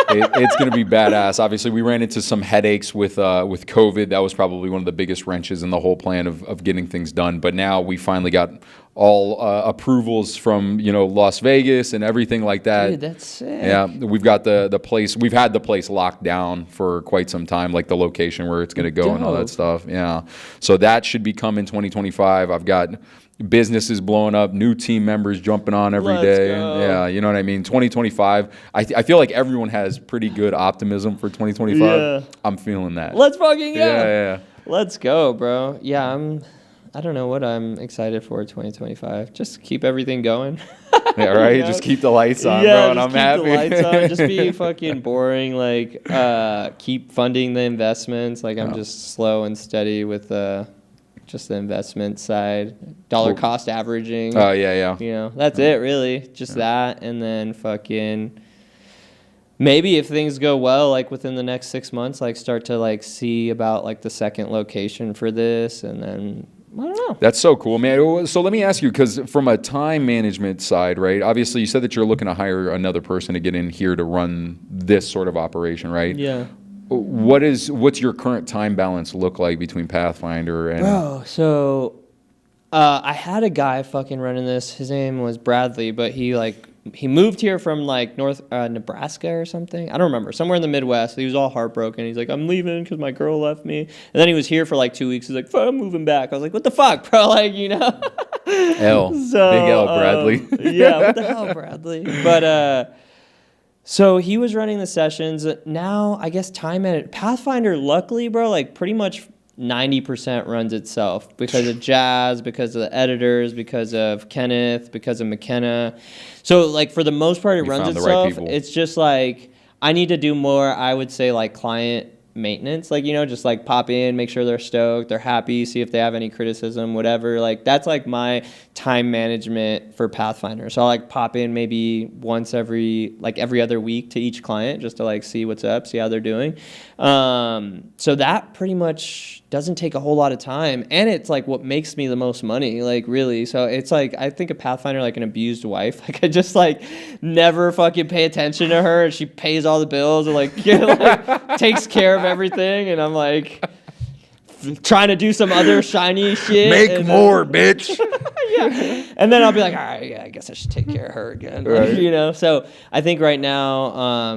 It's going to be badass. Obviously, we ran into some headaches with COVID. That was probably one of the biggest wrenches in the whole plan of getting things done. But now we finally got all approvals from Las Vegas and everything like that. Dude, that's sick. Yeah, we've got the place. We've had the place locked down for quite some time, like the location where it's going to go and all that stuff. Yeah, so that should be coming 2025. I've got businesses blowing up, new team members jumping on every day. Go. Yeah, you know what I mean? 2025, I feel like everyone has pretty good optimism for 2025. Yeah. I'm feeling that. Let's fucking go. Yeah. Let's go, bro. Yeah, I don't know what I'm excited for 2025. Just keep everything going. Yeah, right? Just keep the lights on, bro, and I'm happy. Yeah, keep the lights on. Just be fucking boring. Like, keep funding the investments. Like, I'm just slow and steady with just the investment side, dollar cost averaging. Oh, yeah. That's it, really. Just that, and then fucking maybe if things go well, like within the next 6 months, like start to like see about like the second location for this, and then I don't know. That's so cool, man. So let me ask you, because from a time management side, right? Obviously, you said that you're looking to hire another person to get in here to run this sort of operation, right? Yeah. What's your current time balance look like between Pathfinder and... Bro, so I had a guy fucking running this. His name was Bradley, but he moved here from like North Nebraska or something. I don't remember. Somewhere in the Midwest. He was all heartbroken. He's like, I'm leaving because my girl left me. And then he was here for like 2 weeks. He's like, fuck, I'm moving back. I was like, what the fuck, bro? Like, Big L, Bradley. Yeah, what the hell, Bradley? But so he was running the sessions. Now, I guess Pathfinder, luckily, bro, like pretty much 90% runs itself because of Jazz, because of the editors, because of Kenneth, because of McKenna. So, like, for the most part, it runs itself. It's just like I need to do more, I would say, like client maintenance, like, just like pop in, make sure they're stoked, they're happy, see if they have any criticism, whatever. Like, that's like my time management for Pathfinder. So I'll like pop in maybe once every other week to each client just to like see what's up, see how they're doing. So that pretty much doesn't take a whole lot of time, and it's like what makes me the most money, like really. So it's like I think of Pathfinder like an abused wife. Like I just like never fucking pay attention to her, and she pays all the bills and like takes care of everything, and I'm like trying to do some other shiny shit. Make more, bitch. Yeah. And then I'll be like, all right, yeah, I guess I should take care of her again. Right. Like, so I think right now,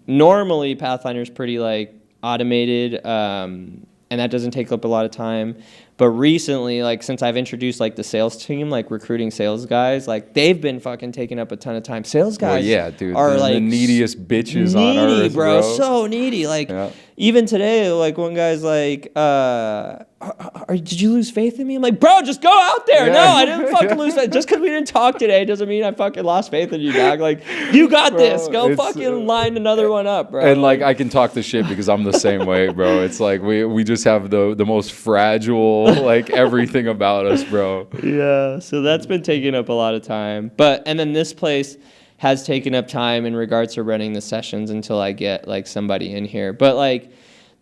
normally Pathfinder's pretty like automated. and that doesn't take up a lot of time. But recently, like since I've introduced like the sales team, like recruiting sales guys, like they've been fucking taking up a ton of time. Sales guys, dude, are the like neediest bitches needy, on earth, bro. So needy. Like even today, like one guy's like, did you lose faith in me? I'm like, bro, just go out there. Yeah. No, I didn't fucking lose faith. Just because we didn't talk today doesn't mean I fucking lost faith in you, dog. Like, you got this. Go fucking line another one up, bro. And like I can talk the shit because I'm the same way, bro. It's like we just have the most fragile, like everything about us, bro. Yeah. So that's been taking up a lot of time. And then this place has taken up time in regards to running the sessions until I get like somebody in here. But like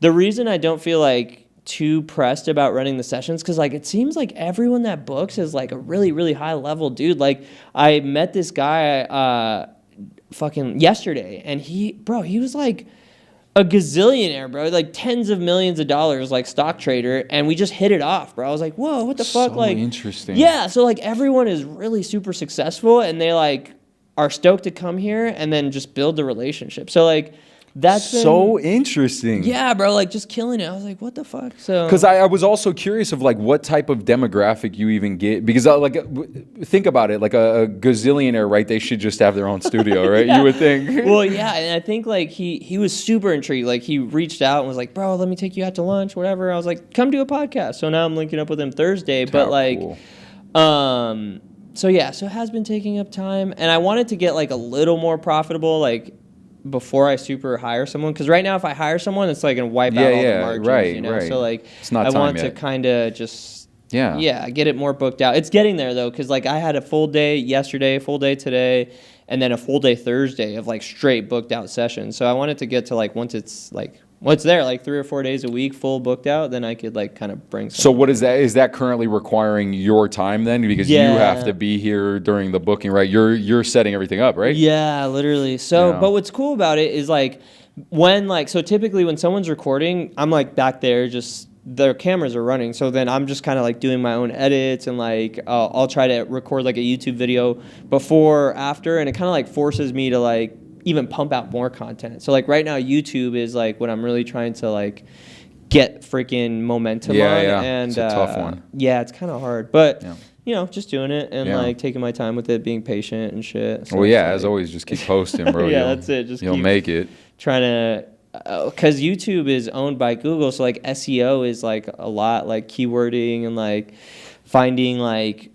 the reason I don't feel like too pressed about running the sessions because like it seems like everyone that books is like a really, really high level dude. Like I met this guy fucking yesterday, and he was like a gazillionaire, bro, like tens of millions of dollars, like stock trader, and we just hit it off, bro. I was like, whoa, what the fuck? So like interesting. Yeah, so like everyone is really super successful, and they like are stoked to come here and then just build the relationship. So like that's so interesting. Yeah, bro, like just killing it. I was like, what the fuck? So because I was also curious of like what type of demographic you even get, because like think about it, like a gazillionaire, right? They should just have their own studio, right? Yeah. You would think. Well, yeah, and I think like he was super intrigued. Like he reached out and was like, bro, let me take you out to lunch, whatever. I was like, come do a podcast. So now I'm linking up with him Thursday. But like, cool. So yeah, so it has been taking up time, and I wanted to get like a little more profitable, like before I super hire someone, because right now if I hire someone, it's like gonna wipe out all the margins, right, you know. Right. So like, it's not I want yet. to kind of just get it more booked out. It's getting there though, because like I had a full day yesterday, full day today, and then a full day Thursday of like straight booked out sessions. So I wanted to get to like once there, like 3 or 4 days a week, full booked out, then I could like kind of bring. So what is that? Is that currently requiring your time then? Because you have to be here during the booking, right? You're setting everything up, right? Yeah, literally. So, but what's cool about it is like so typically when someone's recording, I'm like back there, just their cameras are running. So then I'm just kind of like doing my own edits, and like I'll try to record like a YouTube video before, after, and it kind of like forces me to like even pump out more content. So like right now YouTube is like what I'm really trying to like get freaking momentum on. Yeah, and it's a tough one. Yeah, it's kind of hard, but you know, just doing it and like taking my time with it, being patient and shit. So as always, just keep posting, bro. That's it. Just you'll make it. Trying to, because YouTube is owned by Google, so like SEO is like a lot, like keywording and like finding like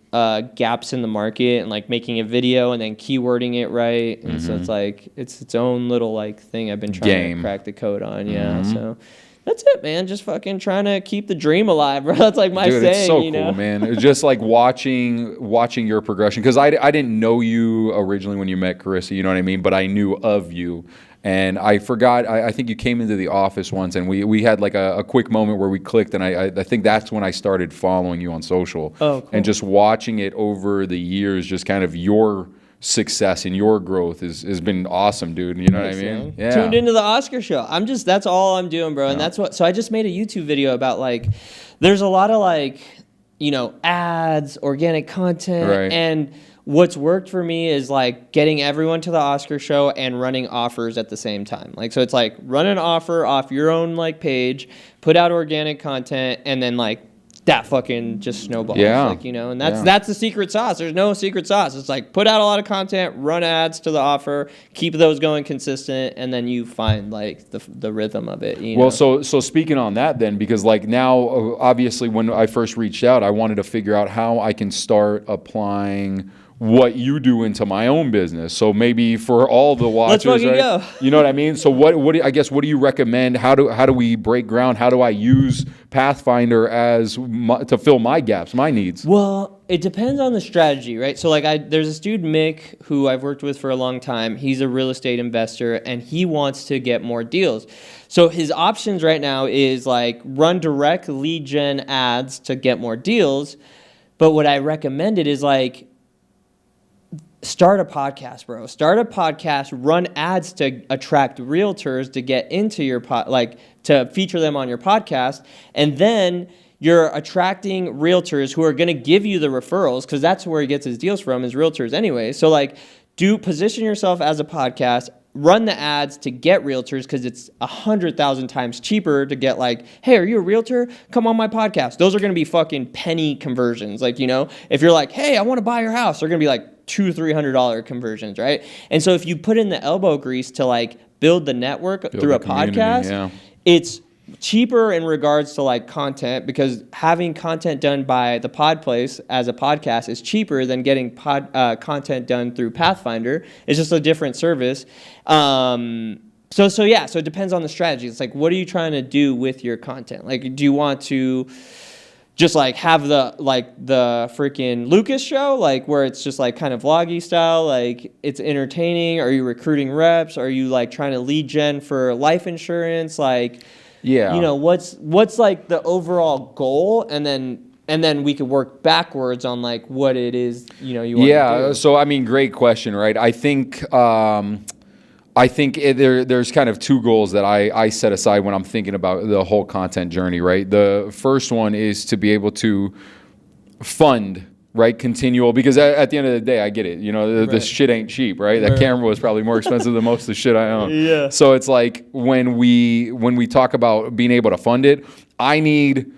gaps in the market and like making a video and then keywording it right. And so it's like it's its own little like thing I've been trying to crack the code on. So that's it, man. Just fucking trying to keep the dream alive, bro. That's like my saying. It's so you cool, know? Man. It's just like watching your progression, because I didn't know you originally when you met Carissa, you know what I mean? But I knew of you. And I forgot, I think you came into the office once, and we had like a quick moment where we clicked, and I think that's when I started following you on social. Oh, cool. And just watching it over the years, just kind of your success and your growth has been awesome, dude. You know what I mean? Yeah. Tuned into the Oscar show. that's all I'm doing, bro. And that's so I just made a YouTube video about like, there's a lot of like, you know, ads, organic content, and what's worked for me is like getting everyone to the Oscar show and running offers at the same time. Like, so it's like run an offer off your own like page, put out organic content, and then like that fucking just snowballs. Like, you know, and that's the secret sauce. There's no secret sauce. It's like put out a lot of content, run ads to the offer, keep those going consistent, and then you find like the rhythm of it. You know? So speaking on that then, because like now, obviously when I first reached out, I wanted to figure out how I can start applying what you do into my own business. So maybe for all the watchers, let's fucking go. You know what I mean? So what do you recommend? How do we break ground? How do I use Pathfinder to fill my gaps, my needs? Well, it depends on the strategy, right? So like there's this dude, Mick, who I've worked with for a long time. He's a real estate investor, and he wants to get more deals. So his options right now is like run direct lead gen ads to get more deals. But what I recommended is like, start a podcast, bro. Start a podcast, run ads to attract realtors to get into your to feature them on your podcast. And then you're attracting realtors who are going to give you the referrals, because that's where he gets his deals from, is realtors anyway. So like position yourself as a podcast, run the ads to get realtors because it's 100,000 times cheaper to get like, hey, are you a realtor? Come on my podcast. Those are going to be fucking penny conversions. Like, you know, if you're like, hey, I want to buy your house, they're going to be like $200-$300 conversions, right? And so if you put in the elbow grease to like build the network through a podcast, it's cheaper in regards to like content, because having content done by the pod place as a podcast is cheaper than getting content done through Pathfinder. It's just a different service. So it depends on the strategy. It's like, what are you trying to do with your content? Like, do you want to just like have the freaking Lucas show, like where it's just like kind of vloggy style, like it's entertaining? Are you recruiting reps? Are you like trying to lead gen for life insurance? Like, you know, what's like the overall goal, and then we could work backwards on like what it is, you know, you want to do. So I mean, great question, right? I think there's kind of two goals that I set aside when I'm thinking about the whole content journey, right? The first one is to be able to fund, right, continual, because at the end of the day, I get it. You know, the shit ain't cheap, right? That camera was probably more expensive than most of the shit I own. Yeah. So it's like when we talk about being able to fund it, I need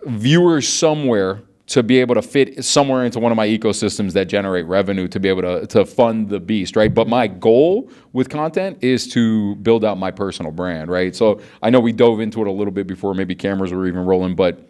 viewers somewhere to be able to fit somewhere into one of my ecosystems that generate revenue to be able to fund the beast, right? But my goal with content is to build out my personal brand, right? So I know we dove into it a little bit before maybe cameras were even rolling, but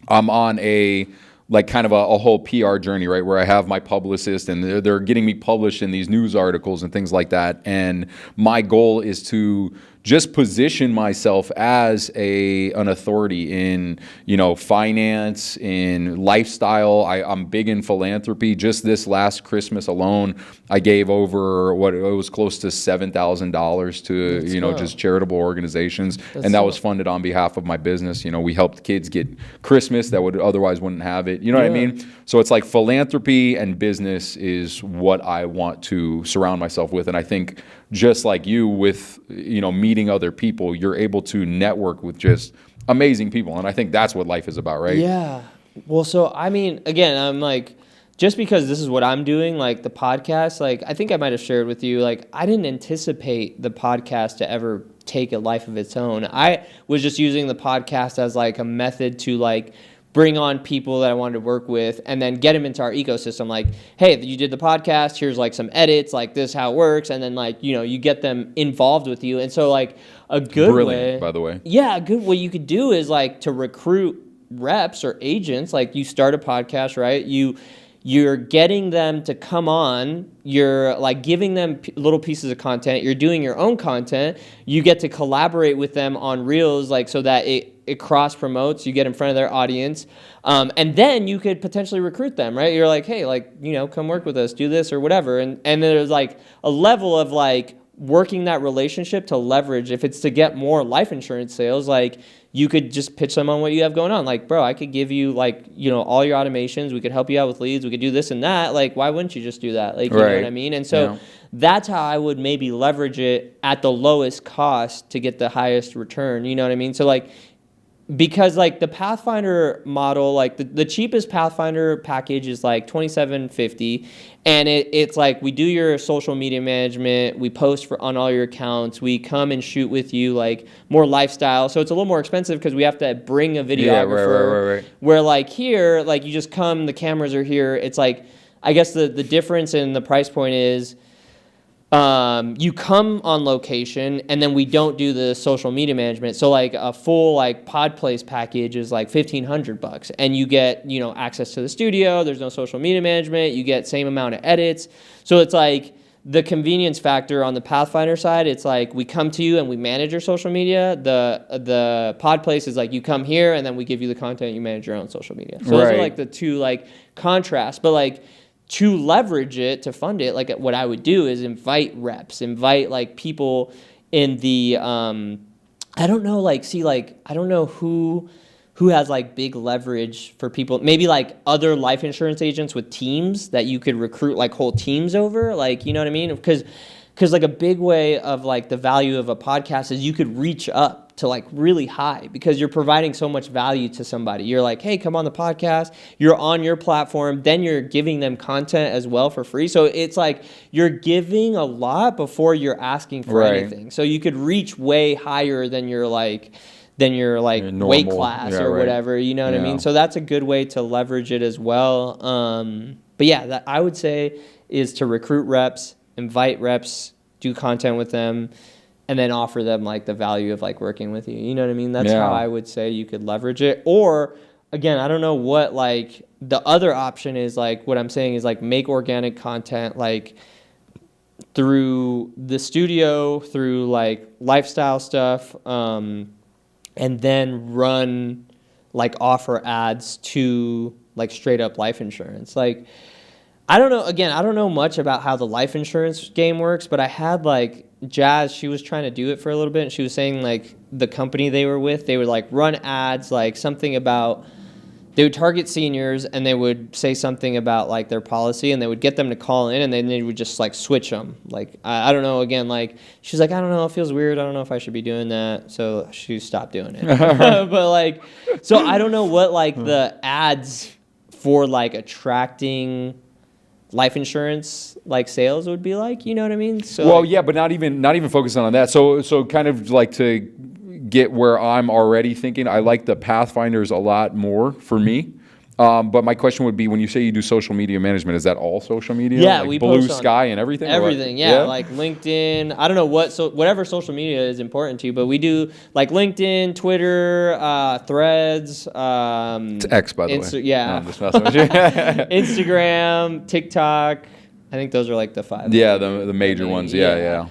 I'm on a like kind of a whole PR journey, right? Where I have my publicist and they're getting me published in these news articles and things like that. And my goal is to just position myself as an authority in, you know, finance, in lifestyle. I'm big in philanthropy. Just this last Christmas alone, I gave over it was close to $7,000 to, just charitable organizations. And that was funded on behalf of my business. You know, we helped kids get Christmas that would otherwise wouldn't have it. You know what I mean? So it's like philanthropy and business is what I want to surround myself with. And I think just like you with, you know, meeting other people, you're able to network with just amazing people. And I think that's what life is about, right? Yeah. Well, so, I mean, again, I'm like, just because this is what I'm doing, like the podcast, like I think I might have shared with you, like I didn't anticipate the podcast to ever take a life of its own. I was just using the podcast as like a method to like bring on people that I wanted to work with and then get them into our ecosystem. Like, hey, you did the podcast, here's like some edits, like this is how it works. And then like, you know, you get them involved with you. And so like a good way, by the way. Yeah, a good way you could do is like to recruit reps or agents. Like you start a podcast, right? You're getting them to come on. You're like giving them little pieces of content. You're doing your own content. You get to collaborate with them on Reels, like so that it cross promotes. You get in front of their audience, and then you could potentially recruit them, right? You're like, hey, like, you know, come work with us, do this or whatever, and there's like a level of like working that relationship to leverage. If it's to get more life insurance sales, like you could just pitch them on what you have going on. Like, bro, I could give you like, you know, all your automations. We could help you out with leads. We could do this and that. Like, why wouldn't you just do that? Like, you know what I mean? And so that's how I would maybe leverage it at the lowest cost to get the highest return. You know what I mean? So like, because like the Pathfinder model, like the cheapest Pathfinder package is like $27.50, and it's like we do your social media management, we post on all your accounts, we come and shoot with you, like more lifestyle. So it's a little more expensive because we have to bring a videographer. Right. Where like here, like you just come, the cameras are here. It's like, I guess the difference in the price point is you come on location and then we don't do the social media management. So like a full like pod place package is like $1,500 and you get, you know, access to the studio. There's no social media management. You get same amount of edits. So it's like the convenience factor on the Pathfinder side. It's like we come to you and we manage your social media. The pod place is like you come here and then we give you the content. You manage your own social media. So those are like the two like contrasts. But like, to leverage it, to fund it, like what I would do is invite reps, invite like people in the, I don't know, like, see, like, I don't know who has like big leverage for people, maybe like other life insurance agents with teams that you could recruit like whole teams over, like, you know what I mean? Because like a big way of like the value of a podcast is you could reach up up to like really high because you're providing so much value to somebody. You're like, hey, come on the podcast. You're on your platform. Then you're giving them content as well for free. So it's like you're giving a lot before you're asking for anything. So you could reach way higher than your weight class or whatever. You know what I mean? So that's a good way to leverage it as well. But yeah, that I would say is to recruit reps, invite reps, do content with them, and then offer them like the value of like working with you. You know what I mean? That's how I would say you could leverage it. Or again, I don't know what like the other option is. Like what I'm saying is like make organic content like through the studio, through like lifestyle stuff, and then run like offer ads to like straight up life insurance. Like I don't know much about how the life insurance game works, but I had like Jazz, she was trying to do it for a little bit, and she was saying like the company they were with, they would like run ads, like something about, they would target seniors and they would say something about like their policy, and they would get them to call in, and then they would just like switch them. Like, I don't know, again, like she's like, I don't know, it feels weird. I don't know if I should be doing that. So she stopped doing it. But like, so I don't know what like the ads for like attracting life insurance like sales would be like, you know what I mean? So well, yeah, but not even focusing on that. So kind of like to get where I'm already thinking, I like the Pathfinders a lot more for me. But my question would be, when you say you do social media management, is that all social media? Yeah, like we Blue post Sky and everything? Everything, yeah, like LinkedIn. I don't know whatever social media is important to you, but we do like LinkedIn, Twitter, Threads. It's X, by the way. Yeah. No, I'm just messing with you. Instagram, TikTok. I think those are like the 5. Yeah, the major ones. Yeah.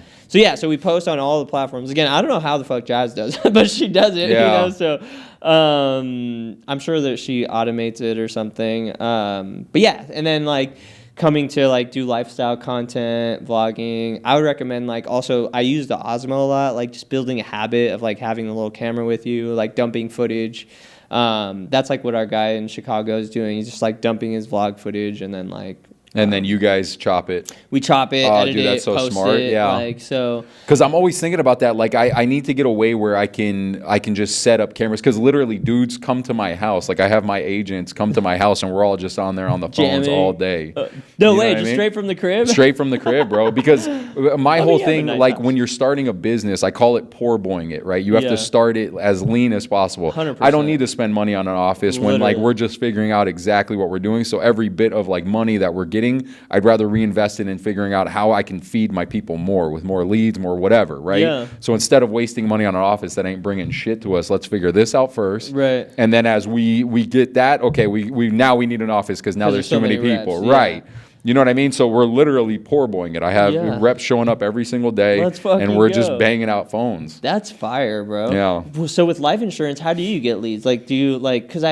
So we post on all the platforms. Again, I don't know how the fuck Jazz does it, but she does it, yeah. You know, so I'm sure that she automates it or something. But yeah, and then like coming to like do lifestyle content, vlogging. I would recommend like also I use the Osmo a lot, like just building a habit of like having a little camera with you, like dumping footage. That's like what our guy in Chicago is doing. He's just like dumping his vlog footage and then like. And then you guys chop it. We chop it, edit dude, that's it, so post smart. it. Yeah. Like, so. Because I'm always thinking about that. Like, I need to get a way where I can just set up cameras. Because literally, dudes come to my house. Like, I have my agents come to my house, and we're all just on there on the phones all day. No way, just straight from the crib? Straight from the crib, bro. Because my whole thing, like, when you're starting a business, I call it poor boying it, right? You have to start it as lean as possible. 100%. I don't need to spend money on an office when, like, we're just figuring out exactly what we're doing. So every bit of, like, money that we're getting, I'd rather reinvest in figuring out how I can feed my people more with more leads, more whatever, right? Yeah. So instead of wasting money on an office that ain't bringing shit to us, let's figure this out first. Right. And then as we get that, okay, we need an office because now there's too many people. Reps, right. You know what I mean? So we're literally poor boying it. I have reps showing up every single day, and we're just banging out phones. That's fire, bro. Yeah. So with life insurance, how do you get leads? Like, do you like? Because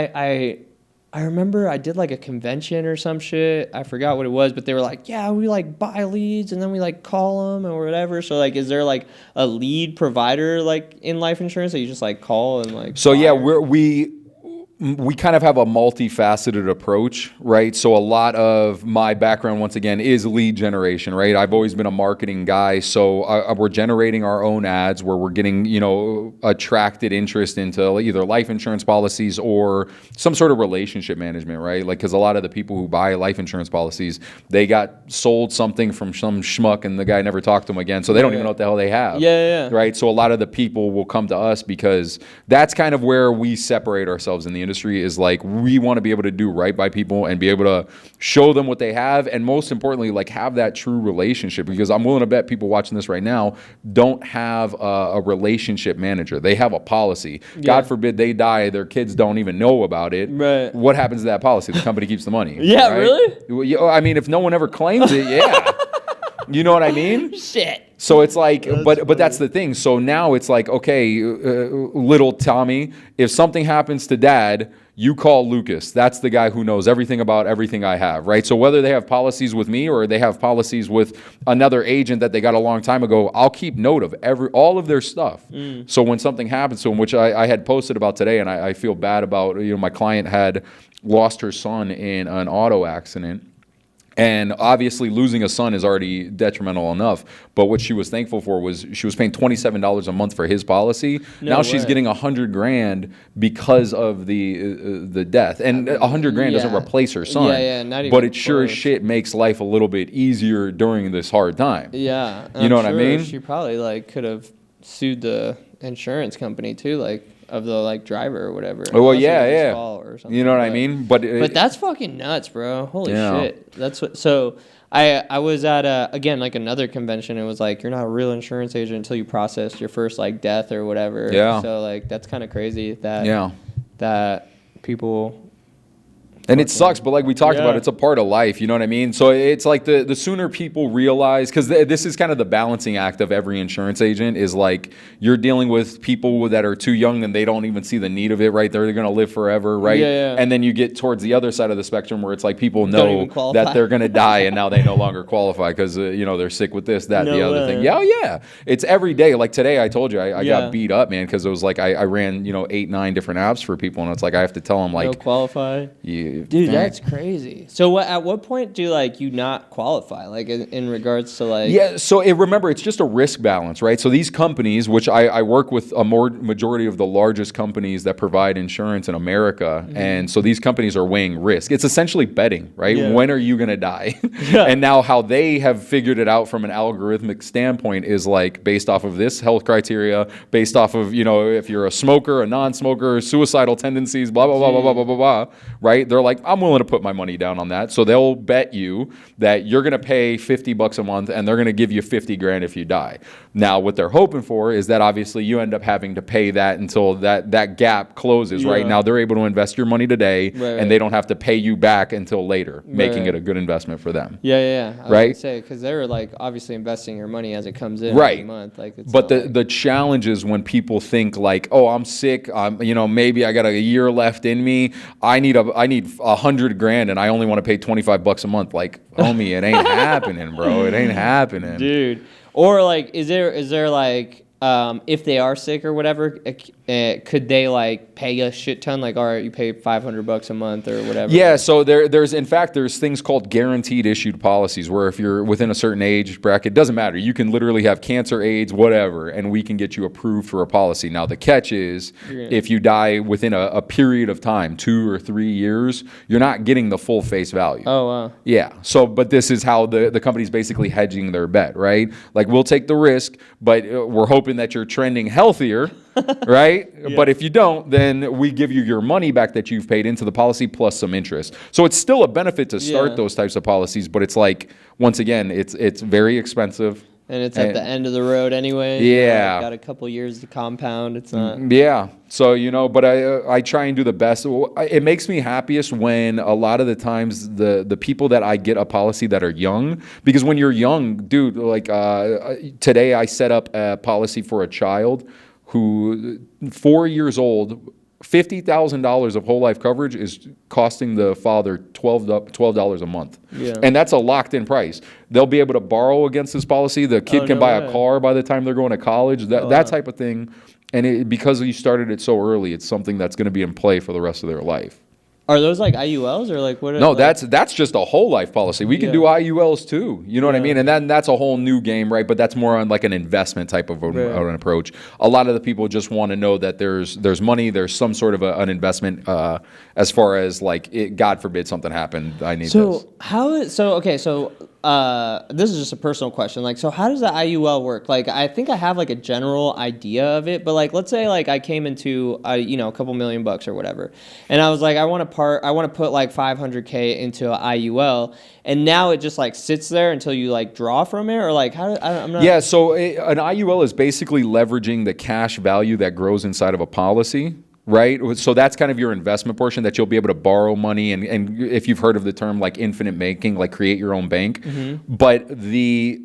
I remember I did like a convention or some shit. I forgot what it was, but they were like, yeah, we like buy leads and then we like call them or whatever. So like, is there like a lead provider like in life insurance that you just like call and like? So yeah, we kind of have a multifaceted approach, right? So a lot of my background, once again, is lead generation, right? I've always been a marketing guy. So we're generating our own ads where we're getting, attracted interest into either life insurance policies or some sort of relationship management, right? Like, because a lot of the people who buy life insurance policies, they got sold something from some schmuck and the guy never talked to them again. So they don't even know what the hell they have. Yeah. Right? So a lot of the people will come to us because that's kind of where we separate ourselves in the industry, is like we want to be able to do right by people and be able to show them what they have, and most importantly, like have that true relationship, because I'm willing to bet people watching this right now don't have a relationship manager. They have a policy. God forbid they die, their kids don't even know about it. Right. What happens to that policy? The company keeps the money. Yeah, right? really? I mean, if no one ever claims it, yeah. You know what I mean? Shit. So it's like, but that's the thing. So now it's like, okay, little Tommy, if something happens to dad, you call Lucas. That's the guy who knows everything about everything I have, right? So whether they have policies with me or they have policies with another agent that they got a long time ago, I'll keep note of all of their stuff. So when something happens to them, which I had posted about today, and I feel bad about, my client had lost her son in an auto accident. And obviously losing a son is already detrimental enough. But what she was thankful for was she was paying $27 a month for his policy. No Now she's way. getting $100,000 because of the death. And $100,000 doesn't replace her son. Yeah, not even but it sure as close. shit makes life a little bit easier during this hard time. Yeah. You know what I sure mean? She probably like could have sued the insurance company too, like of the like driver or whatever. Well, Unless it was yeah, his yeah. fault or something, You know what I but- mean? But But that's fucking nuts, bro. Holy Yeah. shit. That's what. So I was at again like another convention. It was like you're not a real insurance agent until you process your first like death or whatever. Yeah. So like that's kind of crazy that yeah. that people. And it sucks, but like we talked Yeah. about, it's a part of life. You know what I mean? So it's like the sooner people realize, because this is kind of the balancing act of every insurance agent, is like you're dealing with people that are too young and they don't even see the need of it, right? They're going to live forever, right? Yeah. And then you get towards the other side of the spectrum where it's like people Don't know even qualify. that they're going to die and now they no longer qualify because, they're sick with this, that, No the other way. thing. Yeah, oh, yeah. It's every day. Like today, I told you, I Yeah. got beat up, man, because it was like I ran, 8, 9 different apps for people. And it's like I have to tell them, No like, qualify. you, Dude, that's crazy. So at what point do you not qualify? Like in regards to like Yeah, so remember, it's just a risk balance, right? So these companies, which I work with a majority of the largest companies that provide insurance in America, and so these companies are weighing risk. It's essentially betting, right? Yeah. When are you going to die? Yeah. And now how they have figured it out from an algorithmic standpoint is like based off of this health criteria, based off of, if you're a smoker, a non-smoker, suicidal tendencies, blah, blah, blah, blah, blah, blah, blah, blah, right? They're like, I'm willing to put my money down on that. So they'll bet you that you're going to pay $50 a month and they're going to give you $50,000 if you die. Now, what they're hoping for is that obviously you end up having to pay that until that gap closes, right? Yeah. Now they're able to invest your money today Right. and they don't have to pay you back until later, making Right. it a good investment for them. Yeah. I was Right? gonna say because they're like obviously investing your money as it comes in Right. every month. Like, it's But not the challenge is when people think like, oh, I'm sick. Maybe I got a year left in me. I need $100,000 and I only want to pay $25 a month. Like, homie, it ain't happening, bro. It ain't happening. dude. Or like, is there like if they are sick or whatever, could they like pay a shit ton? Like, all right, you pay $500 a month or whatever. Yeah, so there's things called guaranteed issued policies where if you're within a certain age bracket, doesn't matter. You can literally have cancer, AIDS, whatever, and we can get you approved for a policy. Now the catch is if you die within a period of time, 2 or 3 years, you're not getting the full face value. Oh wow. Yeah. So, but this is how the company's basically hedging their bet, right? Like we'll take the risk, but we're hoping that you're trending healthier, right? Yeah. But if you don't, then we give you your money back that you've paid into the policy plus some interest. So it's still a benefit to start Yeah. those types of policies, but it's like, once again, it's very expensive. And it's at the end of the road anyway. Yeah. Got a couple years to compound. It's not. Yeah. So, but I try and do the best. It makes me happiest when a lot of the times the people that I get a policy that are young, because when you're young, dude, like today I set up a policy for a child who 4 years old, $50,000 of whole life coverage is costing the father $12 a month. Yeah. And that's a locked in price. They'll be able to borrow against this policy. The kid can no buy way. a car by the time they're going to college, that type of thing. And because you started it so early, it's something that's going to be in play for the rest of their life. Are those like IULs or like what? No, like, that's just a whole life policy. We can Yeah. do IULs too. You know what I Yeah. mean? And then that's a whole new game, right? But that's more on like an investment type of an approach. A lot of the people just want to know that there's money, there's some sort of an investment as far as like, God forbid something happened, I need this. This is just a personal question. Like, so how does the IUL work? Like, I think I have like a general idea of it, but like, let's say like I came into a couple $1,000,000 or whatever, and I was like, I want to put like $500K into an IUL, and now it just like sits there until you like draw from it, or like I'm not. Yeah, so an IUL is basically leveraging the cash value that grows inside of a policy. Right? So that's kind of your investment portion that you'll be able to borrow money. And if you've heard of the term like infinite banking, like create your own bank. Mm-hmm. But the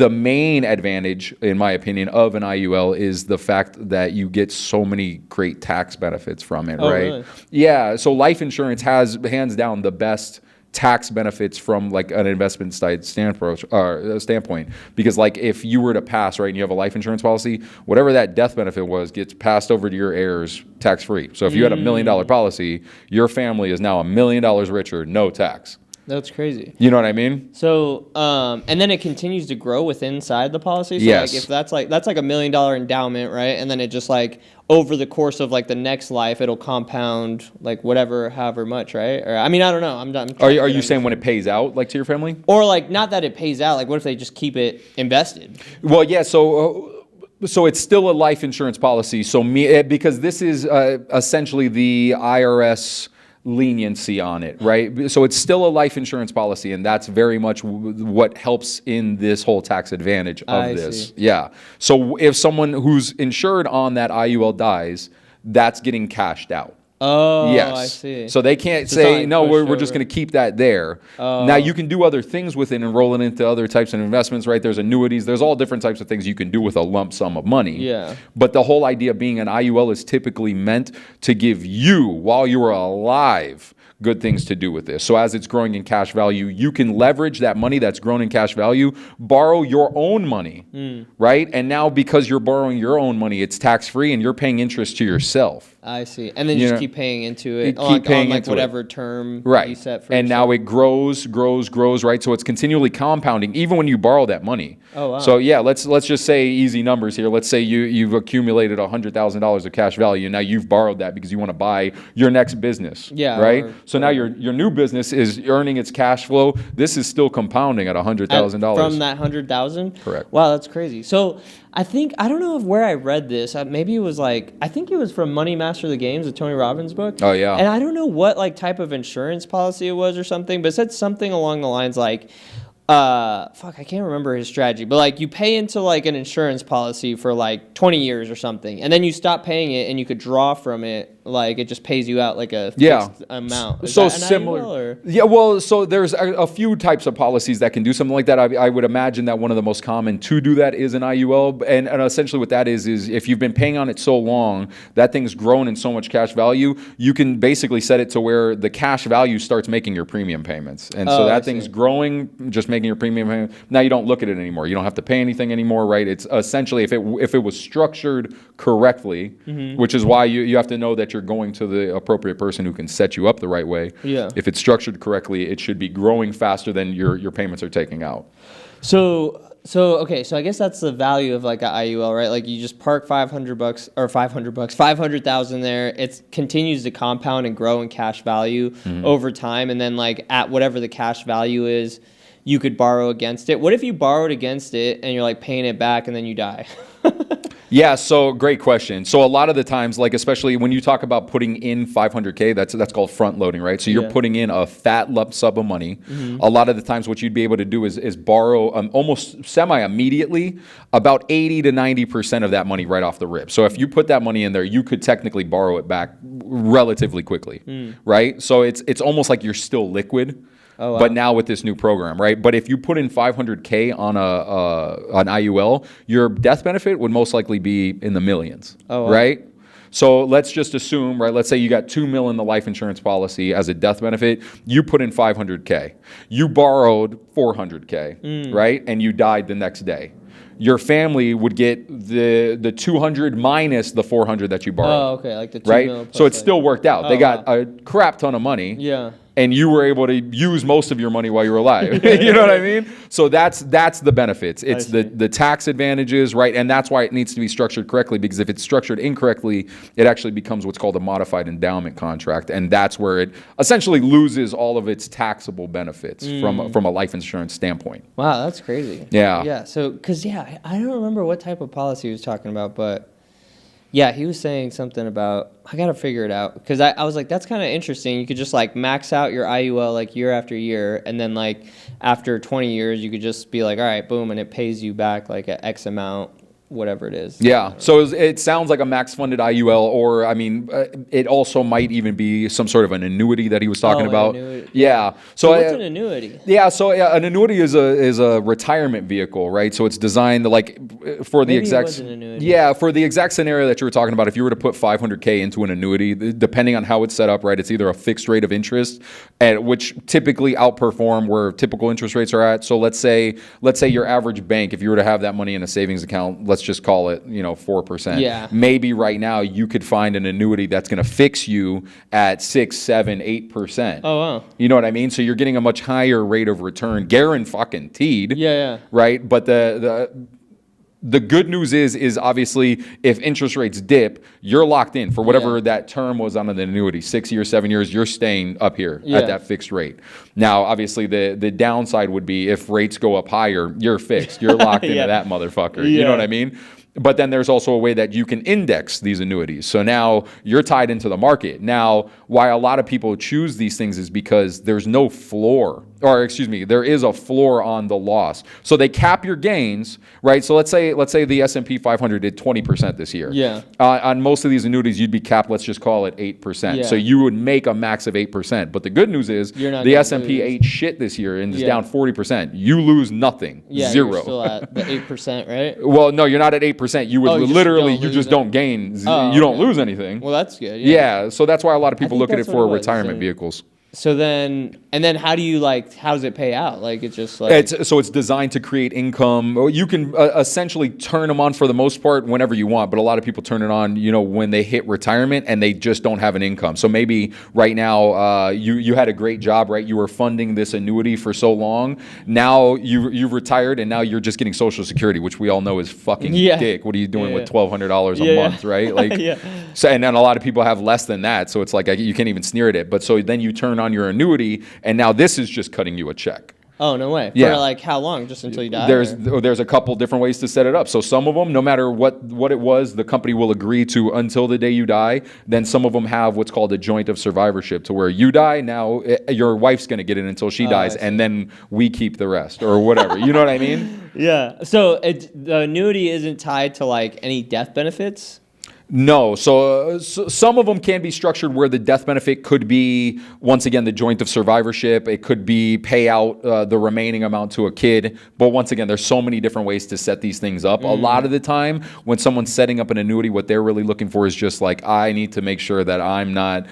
main advantage, in my opinion, of an IUL is the fact that you get so many great tax benefits from it, Oh, right? really? Yeah. So life insurance has hands down the best tax benefits from like an investment standpoint, because like if you were to pass, right, and you have a life insurance policy, whatever that death benefit was gets passed over to your heirs tax free. So if you had $1 million policy, your family is now $1 million richer, no tax. That's crazy. You know what I mean? So, and then it continues to grow within inside the policy. So Yes. like if that's like $1 million endowment, right? And then it just like over the course of like the next life, it'll compound like whatever, however much, right? Or I mean, I don't know. I'm done. Are you saying when it pays out, like to your family? Or like not that it pays out. Like what if they just keep it invested? Well, yeah. So it's still a life insurance policy. So because this is essentially the IRS leniency on it, right? So it's still a life insurance policy, and that's very much what helps in this whole tax advantage of this. See. Yeah. So if someone who's insured on that IUL dies, that's getting cashed out. Oh, yes. I see. So they can't So say, it's not like no, we're pushed just over. going to keep that there. Now, you can do other things with it and roll it into other types of investments, right? There's annuities. There's all different types of things you can do with a lump sum of money. Yeah. But the whole idea of being an IUL is typically meant to give you, while you are alive, good things to do with this. So as it's growing in cash value, you can leverage that money that's grown in cash value, borrow your own money, right? And now because you're borrowing your own money, it's tax-free and you're paying interest to yourself. I see. And then you just keep paying into it. Keep paying on into whatever term right. you set for and yourself. now it grows, right? So it's continually compounding, even when you borrow that money. Oh, wow. So yeah, let's just say easy numbers here. Let's say you've accumulated $100,000 of cash value, and now you've borrowed that because you want to buy your next business. Yeah, Right. or So now your new business is earning its cash flow. This is still compounding at $100,000 from that 100,000. Correct. Wow, that's crazy. So I don't know where I read this. Maybe it was I think it was from Money Master the Games, the Tony Robbins book. Oh yeah. And I don't know what type of insurance policy it was or something, but it said something along the lines I can't remember his strategy, but you pay into an insurance policy for 20 years or something, and then you stop paying it and you could draw from it. It just pays you out a fixed amount. Is so that an similar. IUL, or? Yeah, well, so there's a few types of policies that can do something like that. I would imagine that one of the most common to do that is an IUL, and essentially what that is if you've been paying on it so long, that thing's grown in so much cash value, you can basically set it to where the cash value starts making your premium payments, and so that thing's growing, just making your premium payment. Now you don't look at it anymore. You don't have to pay anything anymore, right? It's essentially if it was structured correctly, which is why you have to know that you're going to the appropriate person who can set you up the right way. Yeah. If it's structured correctly, it should be growing faster than your payments are taking out. So I guess that's the value of an IUL, right? You just park $500 or $500, 500,000 there. It continues to compound and grow in cash value over time, and then at whatever the cash value is, you could borrow against it. What if you borrowed against it and you're paying it back and then you die? Yeah, so great question. So a lot of the times, especially when you talk about putting in 500K, that's called front loading, right? So you're putting in a fat lump sum of money. A lot of the times what you'd be able to do is borrow almost semi-immediately about 80 to 90% of that money right off the rip. So if you put that money in there, you could technically borrow it back relatively quickly, right? So it's almost like you're still liquid. Oh, wow. But now with this new program, right? But if you put in 500K on an IUL, your death benefit would most likely be in the millions, right? So let's just assume, right? Let's say you got $2 million in the life insurance policy as a death benefit. You put in 500K. You borrowed 400K, right? And you died the next day. Your family would get the 200 minus the 400 that you borrowed. Oh, okay, the 2 right? million. So it still worked out. They got a crap ton of money. Yeah. And you were able to use most of your money while you were alive. You know what I mean? So that's the benefits. It's the tax advantages, right? And that's why it needs to be structured correctly, because if it's structured incorrectly, it actually becomes what's called a modified endowment contract. And that's where it essentially loses all of its taxable benefits from a life insurance standpoint. Wow, that's crazy. Yeah. Yeah, so, because, I don't remember what type of policy he was talking about, but... yeah, he was saying something about, I got to figure it out, because I was like, that's kind of interesting. You could just max out your IUL year after year, and then after 20 years, you could just be all right, boom, and it pays you back an X amount, whatever it is. Yeah, so it sounds like a max funded IUL, or it also might even be some sort of an annuity that he was talking about. Annuity. Yeah. So what's an annuity? Yeah, so an annuity is a retirement vehicle, right? So it's designed for the Maybe exact it was an annuity. Yeah, for the exact scenario that you were talking about. If you were to put 500K into an annuity, depending on how it's set up, right, it's either a fixed rate of interest, which typically outperform where typical interest rates are at. So let's say your average bank, if you were to have that money in a savings account, let's let's just call it, 4%. Yeah. Maybe right now you could find an annuity that's going to fix you at 6, 7, 8%. Oh, wow. You know what I mean? So you're getting a much higher rate of return, guaranteed. Yeah. Right? But the good news is obviously if interest rates dip, you're locked in for whatever that term was on an annuity, 6 years, 7 years, you're staying up here at that fixed rate. Now, obviously the downside would be if rates go up higher, you're fixed. You're locked into that motherfucker. You know what I mean? But then there's also a way that you can index these annuities. So now you're tied into the market. Now, why a lot of people choose these things is because there's no floor, or excuse me, there is a floor on the loss. So they cap your gains, right? So let's say the S&P 500 did 20% this year. Yeah. On most of these annuities, you'd be capped, let's just call it 8%. Yeah. So you would make a max of 8%. But the good news is the S&P ate shit this year and is down 40%. You lose nothing. Yeah, zero. You're still at the 8%, right? Well, no, you're not at 8%. You would you just don't gain. You don't lose anything. Well, that's good. Yeah. So that's why a lot of people look at it that's for what it was. retirement vehicles. So then how do you how does it pay out? Like it's just like it's designed to create income. You can essentially turn them on for the most part whenever you want, but a lot of people turn it on, when they hit retirement and they just don't have an income. So maybe right now you had a great job, right? You were funding this annuity for so long. Now you've retired and now you're just getting Social Security, which we all know is fucking dick. What are you doing with $1,200 a month, right? Like, so and then a lot of people have less than that, so it's like you can't even sneer at it. But so then you turn on your annuity, and now this is just cutting you a check. Oh, no way. Yeah. For like how long? Just until you die? There's a couple different ways to set it up. So some of them, no matter what it was, the company will agree to until the day you die. Then some of them have what's called a joint of survivorship, to where you die, now your wife's going to get it until she dies, and then we keep the rest or whatever. You know what I mean? Yeah. So the annuity isn't tied to like any death benefits? No. So some of them can be structured where the death benefit could be, once again, the joint of survivorship. It could be pay out the remaining amount to a kid. But once again, there's so many different ways to set these things up. A lot of the time, when someone's setting up an annuity, what they're really looking for is just like, I need to make sure that I'm not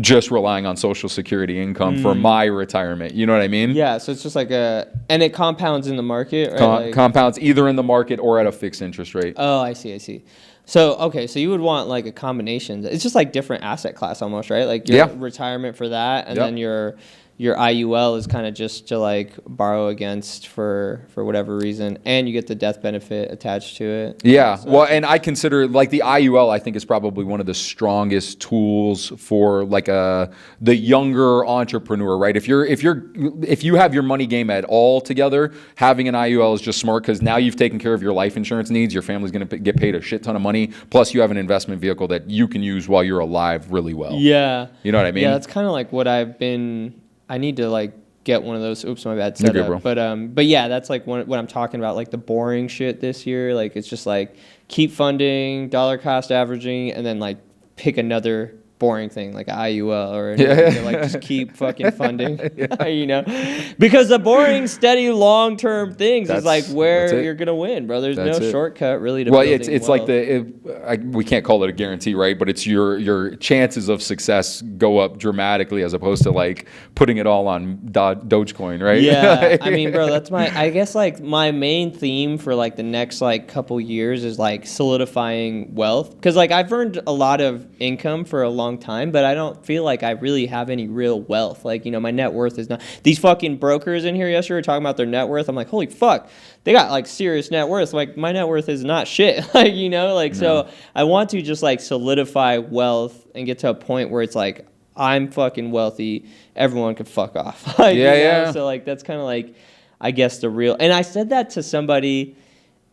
just relying on Social Security income for my retirement. You know what I mean? Yeah. So it's just like and it compounds in the market, right? Compounds either in the market or at a fixed interest rate. Oh, I see. So, okay, so you would want like a combination. It's just like different asset class almost, right? Like your retirement for that, and then your IUL is kind of just to like borrow against for whatever reason, and you get the death benefit attached to it. Yeah, so. Well, and I consider like the IUL, I think, is probably one of the strongest tools for like the younger entrepreneur, right? If you have your money game at all together, having an IUL is just smart, because now you've taken care of your life insurance needs. Your family's going to get paid a shit ton of money. Plus, you have an investment vehicle that you can use while you're alive really well. Yeah, you know what I mean? Yeah, that's kind of like what I need to like get one of those. Oops, my bad. Setup. Okay, but yeah, that's like what I'm talking about. Like the boring shit this year. Like it's just like keep funding, dollar cost averaging, and then like pick another boring thing like IUL or like just keep fucking funding. Because the boring, steady, long-term things is like where you're gonna win, bro. There's no shortcut really to building it's wealth. like we can't call it a guarantee, right? But it's your chances of success go up dramatically as opposed to like putting it all on Dogecoin, right? Yeah, I mean, bro, that's I guess like my main theme for like the next like couple years is like solidifying wealth, because like I've earned a lot of income for a long time, but I don't feel like I really have any real wealth. Like, my net worth is not. These fucking brokers in here yesterday were talking about their net worth. I'm like, holy fuck, they got like serious net worth. Like my net worth is not shit. Like, so I want to just like solidify wealth and get to a point where it's like I'm fucking wealthy. Everyone can fuck off. Like, yeah. So like that's kind of like, I guess the real. And I said that to somebody.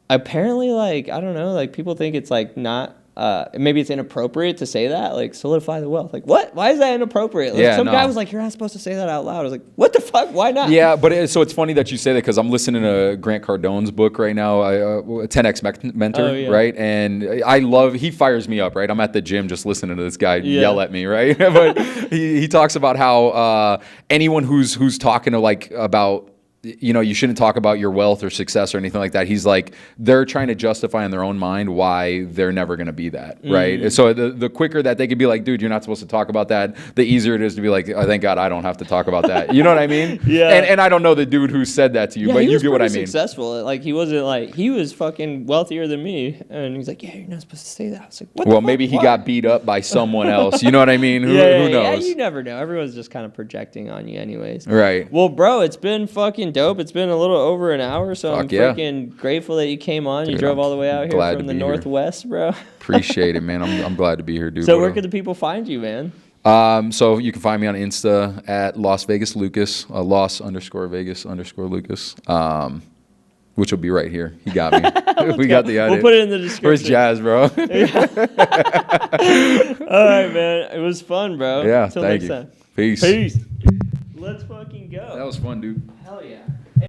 Apparently, like I don't know, like people think it's like not. Maybe it's inappropriate to say that, like solidify the wealth. Like what? Why is that inappropriate? Like, some guy was like, "You're not supposed to say that out loud." I was like, "What the fuck? Why not?" Yeah, but so it's funny that you say that, because I'm listening to Grant Cardone's book right now, 10X Mentor, right? And he fires me up, right? I'm at the gym just listening to this guy yell at me, right? But he talks about how anyone who's talking to like about you know, you shouldn't talk about your wealth or success or anything like that. He's like, they're trying to justify in their own mind why they're never going to be that, right? And so the quicker that they could be like, dude, you're not supposed to talk about that, the easier it is to be like, oh, thank God I don't have to talk about that. You know what I mean? Yeah. And I don't know the dude who said that to you, but you get what I mean. Successful. Like, he wasn't like, he was fucking wealthier than me. And he's like, yeah, you're not supposed to say that. I was like, what the fuck? Maybe he got beat up by someone else. You know what I mean? Who knows? Yeah, you never know. Everyone's just kind of projecting on you anyways. Right. Well, bro, it's been fucking dope. It's been a little over an hour, so I'm yeah. freaking grateful that you came on. Dude, you drove all the way out here from the Northwest, bro. Appreciate it, man. I'm glad to be here, dude. So where can the people find you, man? So you can find me on Insta at Las Vegas Lucas, Los_Vegas_Lucas, which will be right here. He got me. We got the idea. We'll put it in the description. Where's Jazz, bro? All right, man. It was fun, bro. Yeah, Until thank next you. time. Peace. Let's fucking go. That was fun, dude. Hell yeah.